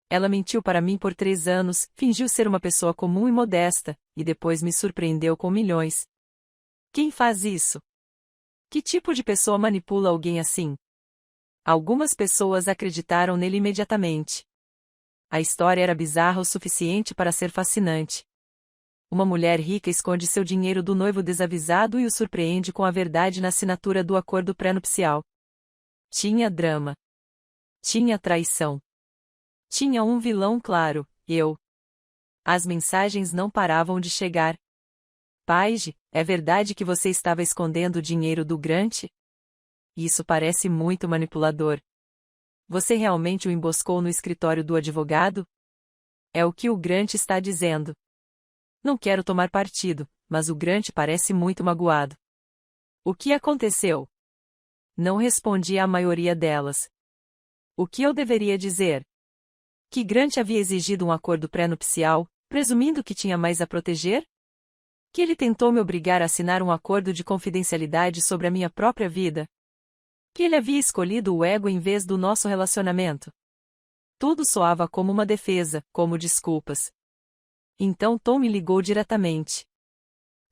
Ela mentiu para mim por 3 anos, fingiu ser uma pessoa comum e modesta, e depois me surpreendeu com milhões. Quem faz isso? Que tipo de pessoa manipula alguém assim? Algumas pessoas acreditaram nele imediatamente. A história era bizarra o suficiente para ser fascinante. Uma mulher rica esconde seu dinheiro do noivo desavisado e o surpreende com a verdade na assinatura do acordo pré-nupcial. Tinha drama. Tinha traição. Tinha um vilão claro, eu. As mensagens não paravam de chegar. Paige, é verdade que você estava escondendo o dinheiro do Grant? Isso parece muito manipulador. Você realmente o emboscou no escritório do advogado? É o que o Grant está dizendo. Não quero tomar partido, mas o Grant parece muito magoado. O que aconteceu? Não respondi à maioria delas. O que eu deveria dizer? Que Grant havia exigido um acordo pré-nupcial, presumindo que tinha mais a proteger? Que ele tentou me obrigar a assinar um acordo de confidencialidade sobre a minha própria vida? Que ele havia escolhido o ego em vez do nosso relacionamento? Tudo soava como uma defesa, como desculpas. Então Tom me ligou diretamente.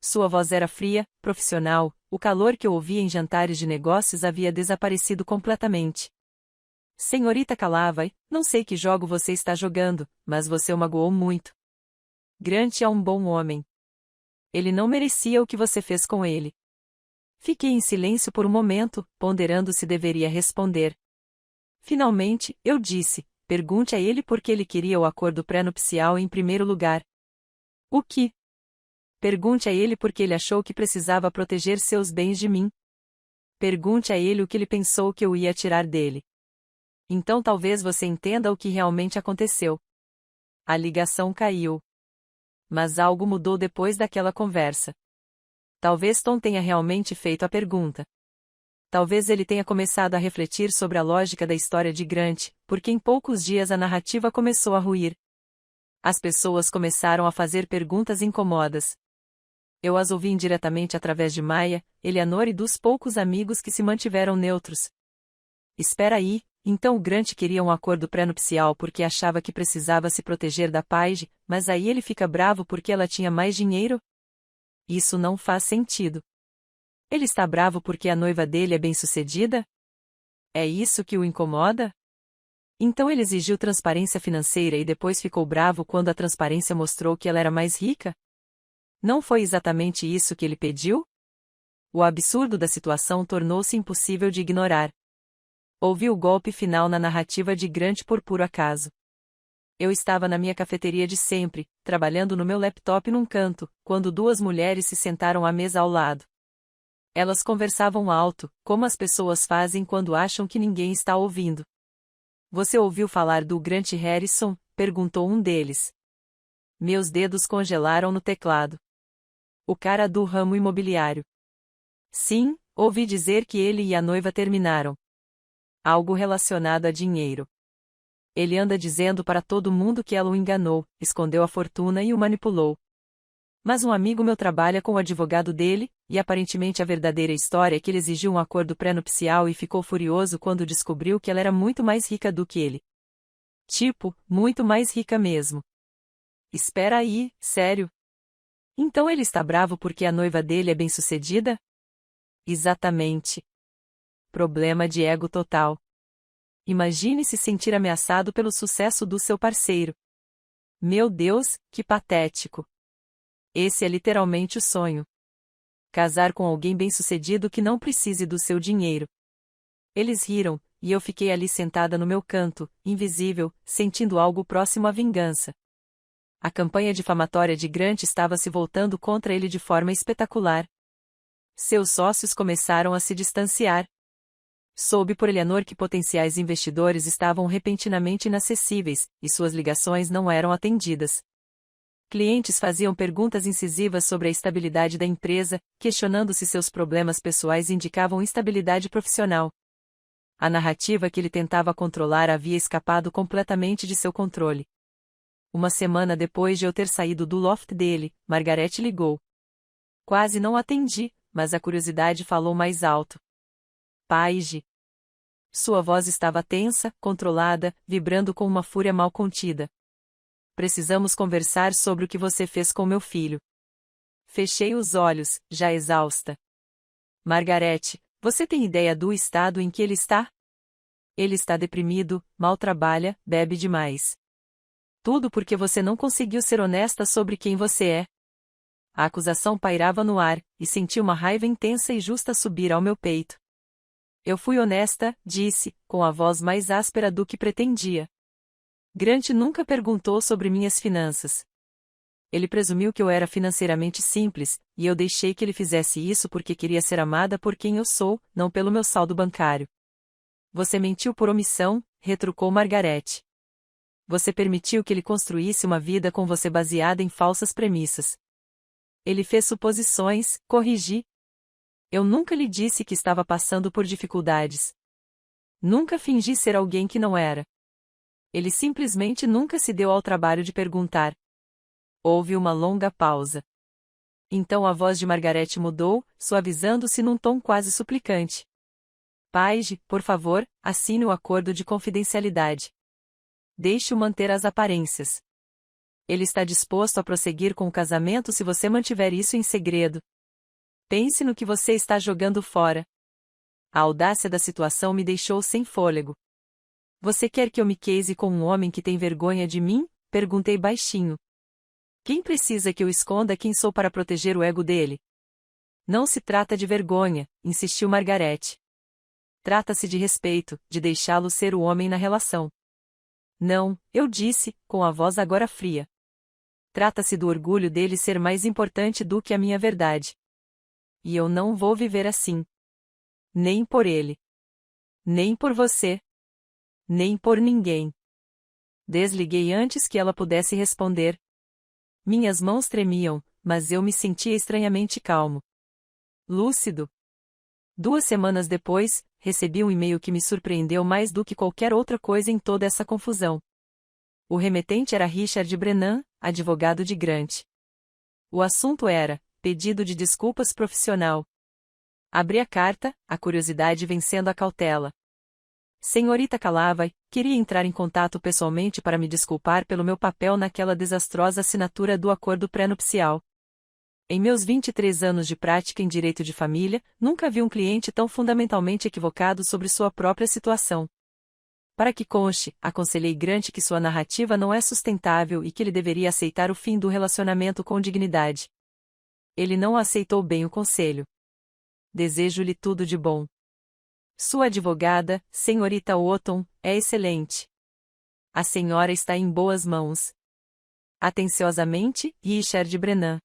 Sua voz era fria, profissional, o calor que eu ouvia em jantares de negócios havia desaparecido completamente. Senhorita Calavai, não sei que jogo você está jogando, mas você o magoou muito. Grant é um bom homem. Ele não merecia o que você fez com ele. Fiquei em silêncio por um momento, ponderando se deveria responder. Finalmente, eu disse, pergunte a ele por que ele queria o acordo pré-nupcial em primeiro lugar. O que? Pergunte a ele por que ele achou que precisava proteger seus bens de mim. Pergunte a ele o que ele pensou que eu ia tirar dele. Então talvez você entenda o que realmente aconteceu. A ligação caiu. Mas algo mudou depois daquela conversa. Talvez Tom tenha realmente feito a pergunta. Talvez ele tenha começado a refletir sobre a lógica da história de Grant, porque em poucos dias a narrativa começou a ruir. As pessoas começaram a fazer perguntas incômodas. Eu as ouvi indiretamente através de Maya, Eleanor e dos poucos amigos que se mantiveram neutros. Espera aí, então o Grant queria um acordo pré-nupcial porque achava que precisava se proteger da Paige, mas aí ele fica bravo porque ela tinha mais dinheiro? Isso não faz sentido. Ele está bravo porque a noiva dele é bem-sucedida? É isso que o incomoda? Então ele exigiu transparência financeira e depois ficou bravo quando a transparência mostrou que ela era mais rica? Não foi exatamente isso que ele pediu? O absurdo da situação tornou-se impossível de ignorar. Ouvi o golpe final na narrativa de Grant por puro acaso. Eu estava na minha cafeteria de sempre, trabalhando no meu laptop num canto, quando duas mulheres se sentaram à mesa ao lado. Elas conversavam alto, como as pessoas fazem quando acham que ninguém está ouvindo. Você ouviu falar do Grant Harrison? Perguntou um deles. Meus dedos congelaram no teclado. O cara do ramo imobiliário. Sim, ouvi dizer que ele e a noiva terminaram. Algo relacionado a dinheiro. Ele anda dizendo para todo mundo que ela o enganou, escondeu a fortuna e o manipulou. Mas um amigo meu trabalha com o advogado dele, e aparentemente a verdadeira história é que ele exigiu um acordo pré-nupcial e ficou furioso quando descobriu que ela era muito mais rica do que ele. Tipo, muito mais rica mesmo. Espera aí, sério? Então ele está bravo porque a noiva dele é bem-sucedida? Exatamente. Problema de ego total. Imagine se sentir ameaçado pelo sucesso do seu parceiro. Meu Deus, que patético. Esse é literalmente o sonho. Casar com alguém bem-sucedido que não precise do seu dinheiro. Eles riram, e eu fiquei ali sentada no meu canto, invisível, sentindo algo próximo à vingança. A campanha difamatória de Grant estava se voltando contra ele de forma espetacular. Seus sócios começaram a se distanciar. Soube por Eleanor que potenciais investidores estavam repentinamente inacessíveis, e suas ligações não eram atendidas. Clientes faziam perguntas incisivas sobre a estabilidade da empresa, questionando se seus problemas pessoais indicavam instabilidade profissional. A narrativa que ele tentava controlar havia escapado completamente de seu controle. Uma semana depois de eu ter saído do loft dele, Margaret ligou. Quase não atendi, mas a curiosidade falou mais alto. Paige. Sua voz estava tensa, controlada, vibrando com uma fúria mal contida. Precisamos conversar sobre o que você fez com meu filho. Fechei os olhos, já exausta. Margaret, você tem ideia do estado em que ele está? Ele está deprimido, mal trabalha, bebe demais. Tudo porque você não conseguiu ser honesta sobre quem você é. A acusação pairava no ar, e senti uma raiva intensa e justa subir ao meu peito. Eu fui honesta, disse, com a voz mais áspera do que pretendia. Grant nunca perguntou sobre minhas finanças. Ele presumiu que eu era financeiramente simples, e eu deixei que ele fizesse isso porque queria ser amada por quem eu sou, não pelo meu saldo bancário. Você mentiu por omissão, retrucou Margaret. Você permitiu que ele construísse uma vida com você baseada em falsas premissas. Ele fez suposições, corrigi. Eu nunca lhe disse que estava passando por dificuldades. Nunca fingi ser alguém que não era. Ele simplesmente nunca se deu ao trabalho de perguntar. Houve uma longa pausa. Então a voz de Margaret mudou, suavizando-se num tom quase suplicante. Paige, por favor, assine o acordo de confidencialidade. Deixe-o manter as aparências. Ele está disposto a prosseguir com o casamento se você mantiver isso em segredo. Pense no que você está jogando fora. A audácia da situação me deixou sem fôlego. Você quer que eu me case com um homem que tem vergonha de mim? Perguntei baixinho. Quem precisa que eu esconda quem sou para proteger o ego dele? Não se trata de vergonha, insistiu Margaret. Trata-se de respeito, de deixá-lo ser o homem na relação. Não, eu disse, com a voz agora fria. Trata-se do orgulho dele ser mais importante do que a minha verdade. E eu não vou viver assim. Nem por ele. Nem por você. Nem por ninguém. Desliguei antes que ela pudesse responder. Minhas mãos tremiam, mas eu me sentia estranhamente calmo. Lúcido. 2 semanas depois, recebi um e-mail que me surpreendeu mais do que qualquer outra coisa em toda essa confusão. O remetente era Richard Brennan, advogado de Grant. O assunto era pedido de desculpas profissional. Abri a carta, a curiosidade vencendo a cautela. Senhorita Calavai, queria entrar em contato pessoalmente para me desculpar pelo meu papel naquela desastrosa assinatura do acordo pré-nupcial. Em meus 23 anos de prática em direito de família, nunca vi um cliente tão fundamentalmente equivocado sobre sua própria situação. Para que conste, aconselhei Grant que sua narrativa não é sustentável e que ele deveria aceitar o fim do relacionamento com dignidade. Ele não aceitou bem o conselho. desejo-lhe tudo de bom. Sua advogada, senhorita Wotton, é excelente. A senhora está em boas mãos. Atenciosamente, Richard Brennan.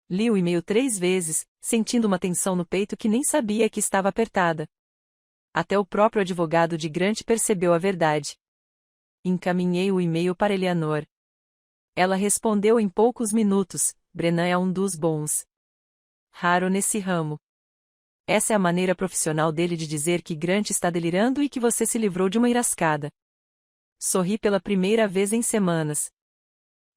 Li o e-mail 3 vezes, sentindo uma tensão no peito que nem sabia que estava apertada. Até o próprio advogado de Grant percebeu a verdade. Encaminhei o e-mail para Eleanor. Ela respondeu em poucos minutos: Brennan é um dos bons. Raro nesse ramo. Essa é a maneira profissional dele de dizer que Grant está delirando e que você se livrou de uma enrascada. Sorri pela primeira vez em semanas.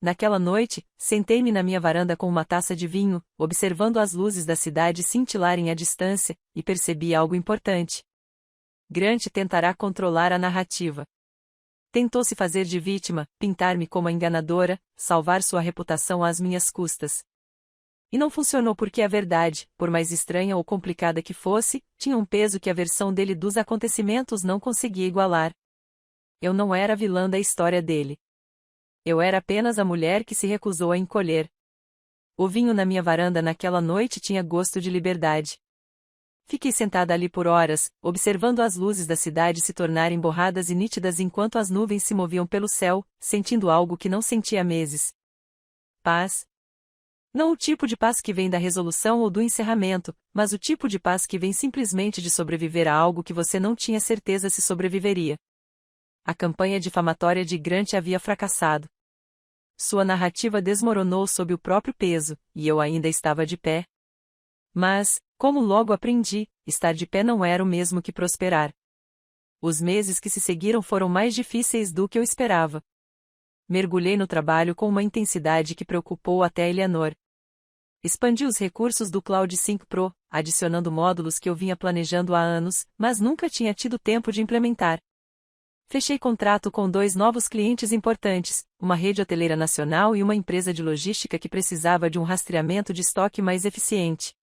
Naquela noite, sentei-me na minha varanda com uma taça de vinho, observando as luzes da cidade cintilarem à distância, e percebi algo importante. Grant tentará controlar a narrativa. Tentou se fazer de vítima, pintar-me como a enganadora, salvar sua reputação às minhas custas. E não funcionou porque a verdade, por mais estranha ou complicada que fosse, tinha um peso que a versão dele dos acontecimentos não conseguia igualar. Eu não era a vilã da história dele. Eu era apenas a mulher que se recusou a encolher. O vinho na minha varanda naquela noite tinha gosto de liberdade. Fiquei sentada ali por horas, observando as luzes da cidade se tornarem borradas e nítidas enquanto as nuvens se moviam pelo céu, sentindo algo que não sentia há meses. Paz. Não o tipo de paz que vem da resolução ou do encerramento, mas o tipo de paz que vem simplesmente de sobreviver a algo que você não tinha certeza se sobreviveria. A campanha difamatória de Grant havia fracassado. Sua narrativa desmoronou sob o próprio peso, e eu ainda estava de pé. Mas, como logo aprendi, estar de pé não era o mesmo que prosperar. Os meses que se seguiram foram mais difíceis do que eu esperava. Mergulhei no trabalho com uma intensidade que preocupou até Eleanor. Expandi os recursos do Cloud Sync Pro, adicionando módulos que eu vinha planejando há anos, mas nunca tinha tido tempo de implementar. Fechei contrato com 2 novos clientes importantes, uma rede hoteleira nacional e uma empresa de logística que precisava de um rastreamento de estoque mais eficiente.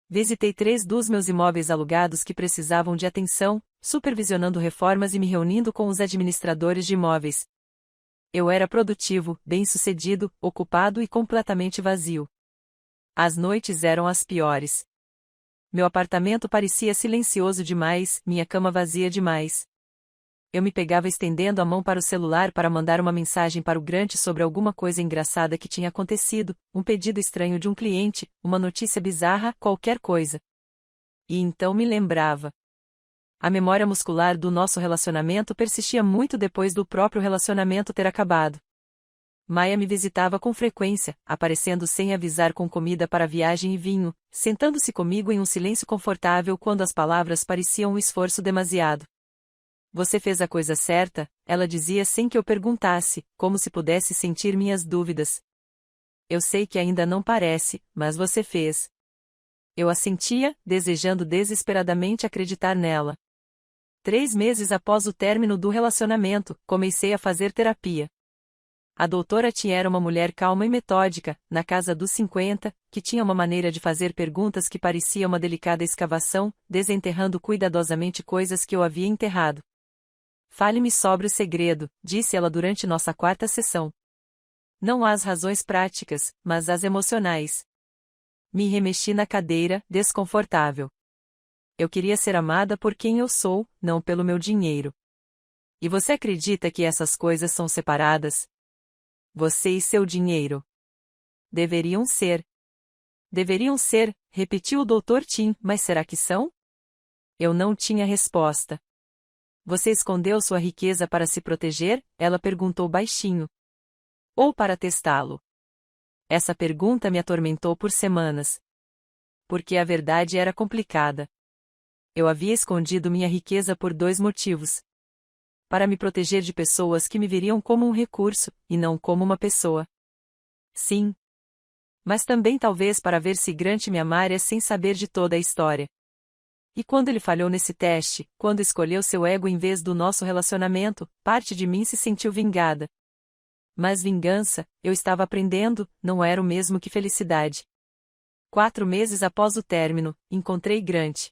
Visitei 3 dos meus imóveis alugados que precisavam de atenção, supervisionando reformas e me reunindo com os administradores de imóveis. Eu era produtivo, bem-sucedido, ocupado e completamente vazio. As noites eram as piores. Meu apartamento parecia silencioso demais, minha cama vazia demais. Eu me pegava estendendo a mão para o celular para mandar uma mensagem para o Grant sobre alguma coisa engraçada que tinha acontecido, um pedido estranho de um cliente, uma notícia bizarra, qualquer coisa. E então me lembrava. A memória muscular do nosso relacionamento persistia muito depois do próprio relacionamento ter acabado. Maia me visitava com frequência, aparecendo sem avisar com comida para viagem e vinho, sentando-se comigo em um silêncio confortável quando as palavras pareciam um esforço demasiado. Você fez a coisa certa, ela dizia sem que eu perguntasse, como se pudesse sentir minhas dúvidas. Eu sei que ainda não parece, mas você fez. Eu assentia, desejando desesperadamente acreditar nela. 3 meses após o término do relacionamento, comecei a fazer terapia. A doutora T era uma mulher calma e metódica, na casa dos 50, que tinha uma maneira de fazer perguntas que parecia uma delicada escavação, desenterrando cuidadosamente coisas que eu havia enterrado. Fale-me sobre o segredo, disse ela durante nossa 4ª sessão. Não há as razões práticas, mas as emocionais. Me remexi na cadeira, desconfortável. Eu queria ser amada por quem eu sou, não pelo meu dinheiro. E você acredita que essas coisas são separadas? Você e seu dinheiro. Deveriam ser. Deveriam ser, repetiu o Dr. Tim, mas será que são? Eu não tinha resposta. Você escondeu sua riqueza para se proteger? Ela perguntou baixinho. Ou para testá-lo? Essa pergunta me atormentou por semanas. Porque a verdade era complicada. Eu havia escondido minha riqueza por 2 motivos. Para me proteger de pessoas que me viriam como um recurso, e não como uma pessoa. Sim. Mas também talvez para ver se Grant me amaria sem saber de toda a história. E quando ele falhou nesse teste, quando escolheu seu ego em vez do nosso relacionamento, parte de mim se sentiu vingada. Mas vingança, eu estava aprendendo, não era o mesmo que felicidade. 4 meses após o término, encontrei Grant.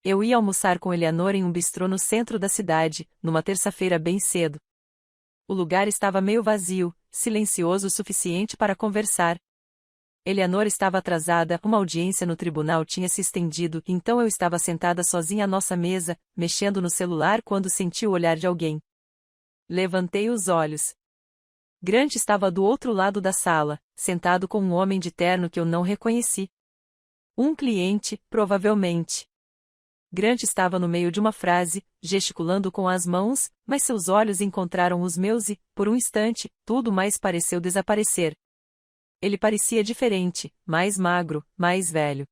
Eu ia almoçar com Eleanor em um bistrô no centro da cidade, numa terça-feira bem cedo. O lugar estava meio vazio, silencioso o suficiente para conversar. Eleanor estava atrasada, uma audiência no tribunal tinha se estendido, então eu estava sentada sozinha à nossa mesa, mexendo no celular quando senti o olhar de alguém. Levantei os olhos. Grant estava do outro lado da sala, sentado com um homem de terno que eu não reconheci. Um cliente, provavelmente. Grant estava no meio de uma frase, gesticulando com as mãos, mas seus olhos encontraram os meus e, por um instante, tudo mais pareceu desaparecer. Ele parecia diferente, mais magro, mais velho.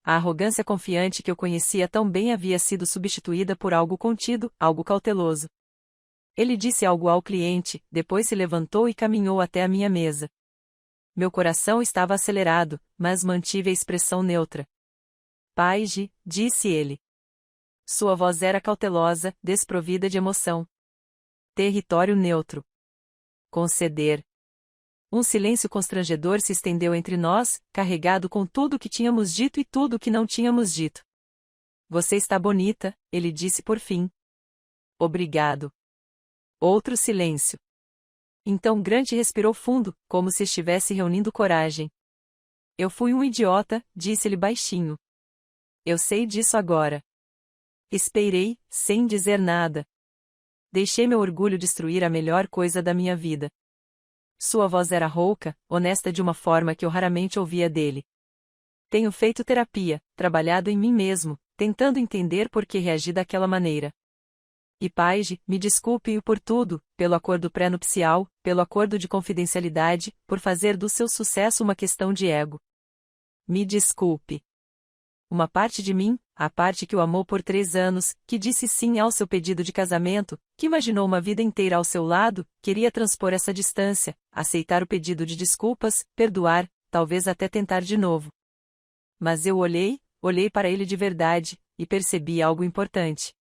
A arrogância confiante que eu conhecia tão bem havia sido substituída por algo contido, algo cauteloso. Ele disse algo ao cliente, depois se levantou e caminhou até a minha mesa. Meu coração estava acelerado, mas mantive a expressão neutra. Paige, disse ele. Sua voz era cautelosa, desprovida de emoção. Território neutro. Conceder. Um silêncio constrangedor se estendeu entre nós, carregado com tudo o que tínhamos dito e tudo o que não tínhamos dito. Você está bonita, ele disse por fim. Obrigado. Outro silêncio. Então Grant respirou fundo, como se estivesse reunindo coragem. Eu fui um idiota, disse-lhe baixinho. Eu sei disso agora. Esperei, sem dizer nada. Deixei meu orgulho destruir a melhor coisa da minha vida. Sua voz era rouca, honesta de uma forma que eu raramente ouvia dele. Tenho feito terapia, trabalhado em mim mesmo, tentando entender por que reagi daquela maneira. E Paige, me desculpe por tudo, pelo acordo pré-nupcial, pelo acordo de confidencialidade, por fazer do seu sucesso uma questão de ego. Me desculpe. Uma parte de mim, a parte que o amou por 3 anos, que disse sim ao seu pedido de casamento, que imaginou uma vida inteira ao seu lado, queria transpor essa distância, aceitar o pedido de desculpas, perdoar, talvez até tentar de novo. Mas eu olhei para ele de verdade, e percebi algo importante.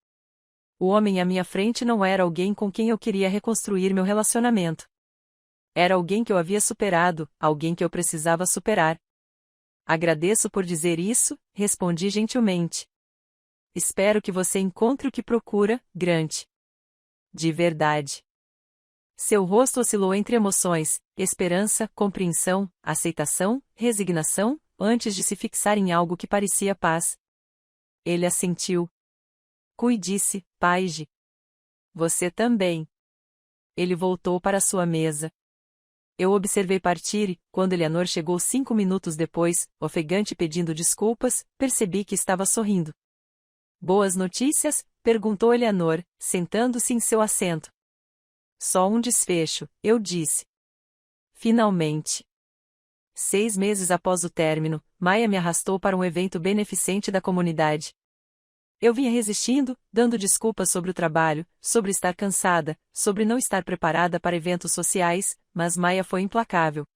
O homem à minha frente não era alguém com quem eu queria reconstruir meu relacionamento. Era alguém que eu havia superado, alguém que eu precisava superar. Agradeço por dizer isso, respondi gentilmente. Espero que você encontre o que procura, Grant. De verdade. Seu rosto oscilou entre emoções, esperança, compreensão, aceitação, resignação, antes de se fixar em algo que parecia paz. Ele assentiu. Cuide-se, Paige. Você também. Ele voltou para sua mesa. Eu observei partir e, quando Eleanor chegou 5 minutos depois, ofegante pedindo desculpas, percebi que estava sorrindo. Boas notícias? Perguntou Eleanor, sentando-se em seu assento. Só um desfecho, eu disse. Finalmente. 6 meses após o término, Maya me arrastou para um evento beneficente da comunidade. Eu vinha resistindo, dando desculpas sobre o trabalho, sobre estar cansada, sobre não estar preparada para eventos sociais, mas Maya foi implacável.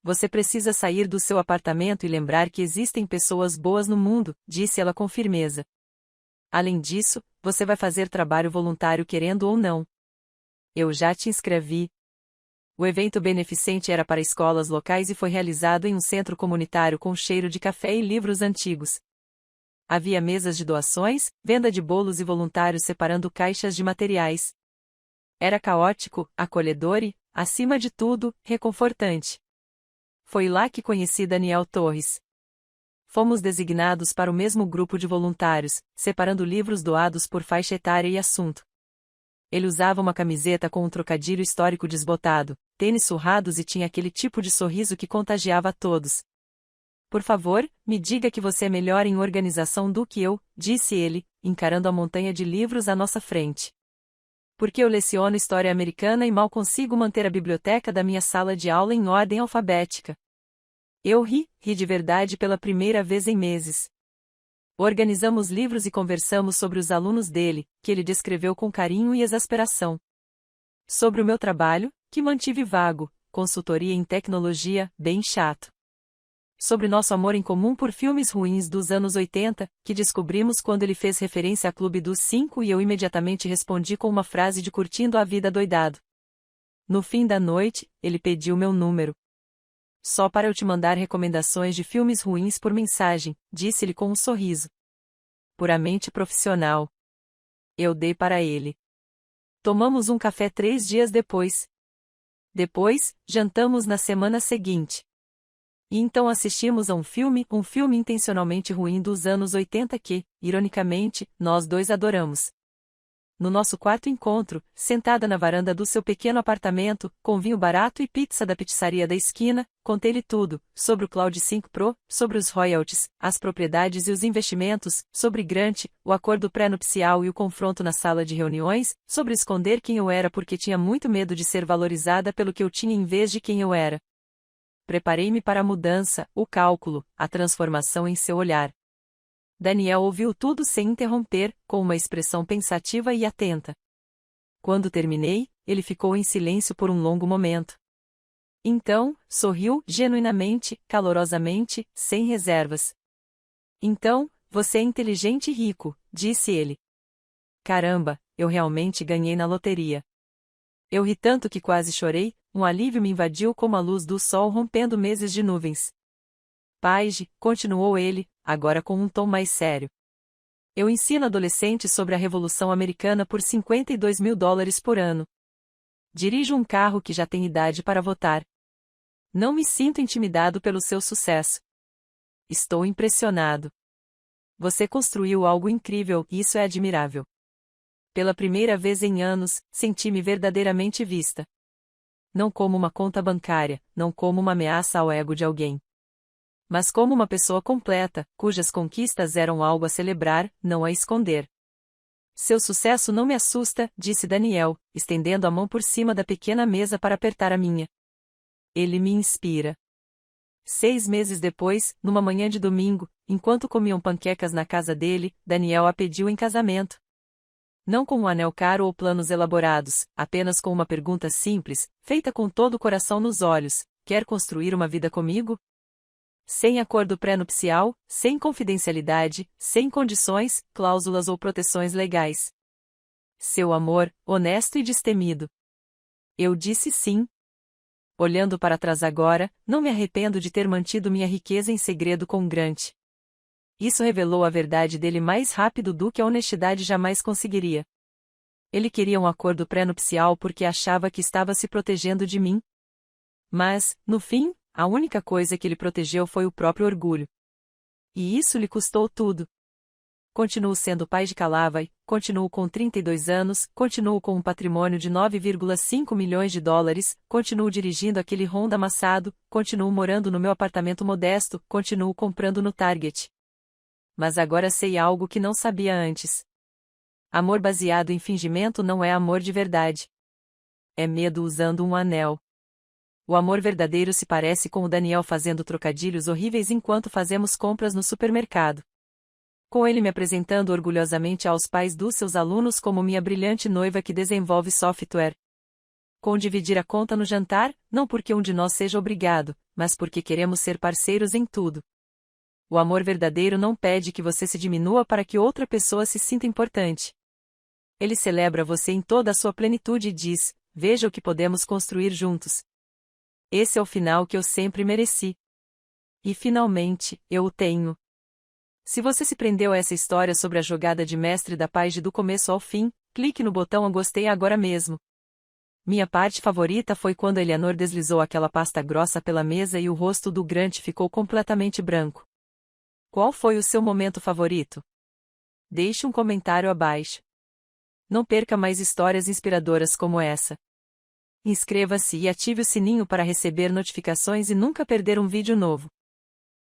Você precisa sair do seu apartamento e lembrar que existem pessoas boas no mundo, disse ela com firmeza. Além disso, você vai fazer trabalho voluntário querendo ou não. Eu já te inscrevi. O evento beneficente era para escolas locais e foi realizado em um centro comunitário com cheiro de café e livros antigos. Havia mesas de doações, venda de bolos e voluntários separando caixas de materiais. Era caótico, acolhedor e, acima de tudo, reconfortante. Foi lá que conheci Daniel Torres. Fomos designados para o mesmo grupo de voluntários, separando livros doados por faixa etária e assunto. Ele usava uma camiseta com um trocadilho histórico desbotado, tênis surrados e tinha aquele tipo de sorriso que contagiava a todos. Por favor, me diga que você é melhor em organização do que eu, disse ele, encarando a montanha de livros à nossa frente. Porque eu leciono história americana e mal consigo manter a biblioteca da minha sala de aula em ordem alfabética. Eu ri de verdade pela primeira vez em meses. Organizamos livros e conversamos sobre os alunos dele, que ele descreveu com carinho e exasperação. Sobre o meu trabalho, que mantive vago, consultoria em tecnologia, bem chato. Sobre nosso amor em comum por filmes ruins dos anos 80, que descobrimos quando ele fez referência a Clube dos 5 e eu imediatamente respondi com uma frase de curtindo a vida doidado. No fim da noite, ele pediu meu número. Só para eu te mandar recomendações de filmes ruins por mensagem, disse-lhe com um sorriso. Puramente profissional. Eu dei para ele. Tomamos um café 3 dias depois. Depois, jantamos na semana seguinte. E então assistimos a um filme intencionalmente ruim dos anos 80 que, ironicamente, nós dois adoramos. No nosso quarto encontro, sentada na varanda do seu pequeno apartamento, com vinho barato e pizza da pizzaria da esquina, contei-lhe tudo, sobre o Cloud 5 Pro, sobre os royalties, as propriedades e os investimentos, sobre Grant, o acordo pré-nupcial e o confronto na sala de reuniões, sobre esconder quem eu era porque tinha muito medo de ser valorizada pelo que eu tinha em vez de quem eu era. Preparei-me para a mudança, o cálculo, a transformação em seu olhar. Daniel ouviu tudo sem interromper, com uma expressão pensativa e atenta. Quando terminei, ele ficou em silêncio por um longo momento. Então, sorriu, genuinamente, calorosamente, sem reservas. Então, você é inteligente e rico, disse ele. Caramba, eu realmente ganhei na loteria. Eu ri tanto que quase chorei, um alívio me invadiu como a luz do sol rompendo meses de nuvens. Paige, continuou ele, agora com um tom mais sério. Eu ensino adolescentes sobre a Revolução Americana por $52.000 por ano. Dirijo um carro que já tem idade para votar. Não me sinto intimidado pelo seu sucesso. Estou impressionado. Você construiu algo incrível e isso é admirável. Pela primeira vez em anos, senti-me verdadeiramente vista. Não como uma conta bancária, não como uma ameaça ao ego de alguém. Mas como uma pessoa completa, cujas conquistas eram algo a celebrar, não a esconder. Seu sucesso não me assusta, disse Daniel, estendendo a mão por cima da pequena mesa para apertar a minha. Ele me inspira. 6 meses depois, numa manhã de domingo, enquanto comiam panquecas na casa dele, Daniel a pediu em casamento. Não com um anel caro ou planos elaborados, apenas com uma pergunta simples, feita com todo o coração nos olhos: quer construir uma vida comigo? Sem acordo pré-nupcial, sem confidencialidade, sem condições, cláusulas ou proteções legais. Seu amor, honesto e destemido. Eu disse sim. Olhando para trás agora, não me arrependo de ter mantido minha riqueza em segredo com Grant. Isso revelou a verdade dele mais rápido do que a honestidade jamais conseguiria. Ele queria um acordo pré-nupcial porque achava que estava se protegendo de mim. Mas, no fim, a única coisa que ele protegeu foi o próprio orgulho. E isso lhe custou tudo. Continuo sendo pai de Calavai, continuo com 32 anos, continuo com um patrimônio de $9,5 milhões, continuo dirigindo aquele Honda amassado, continuo morando no meu apartamento modesto, continuo comprando no Target. Mas agora sei algo que não sabia antes. Amor baseado em fingimento não é amor de verdade. É medo usando um anel. O amor verdadeiro se parece com o Daniel fazendo trocadilhos horríveis enquanto fazemos compras no supermercado. Com ele me apresentando orgulhosamente aos pais dos seus alunos como minha brilhante noiva que desenvolve software. Com dividir a conta no jantar, não porque um de nós seja obrigado, mas porque queremos ser parceiros em tudo. O amor verdadeiro não pede que você se diminua para que outra pessoa se sinta importante. Ele celebra você em toda a sua plenitude e diz: veja o que podemos construir juntos. Esse é o final que eu sempre mereci. E finalmente, eu o tenho. Se você se prendeu a essa história sobre a jogada de mestre da Paige do começo ao fim, clique no botão "Eu gostei" agora mesmo. Minha parte favorita foi quando Eleanor deslizou aquela pasta grossa pela mesa e o rosto do Grant ficou completamente branco. Qual foi o seu momento favorito? Deixe um comentário abaixo. Não perca mais histórias inspiradoras como essa. Inscreva-se e ative o sininho para receber notificações e nunca perder um vídeo novo.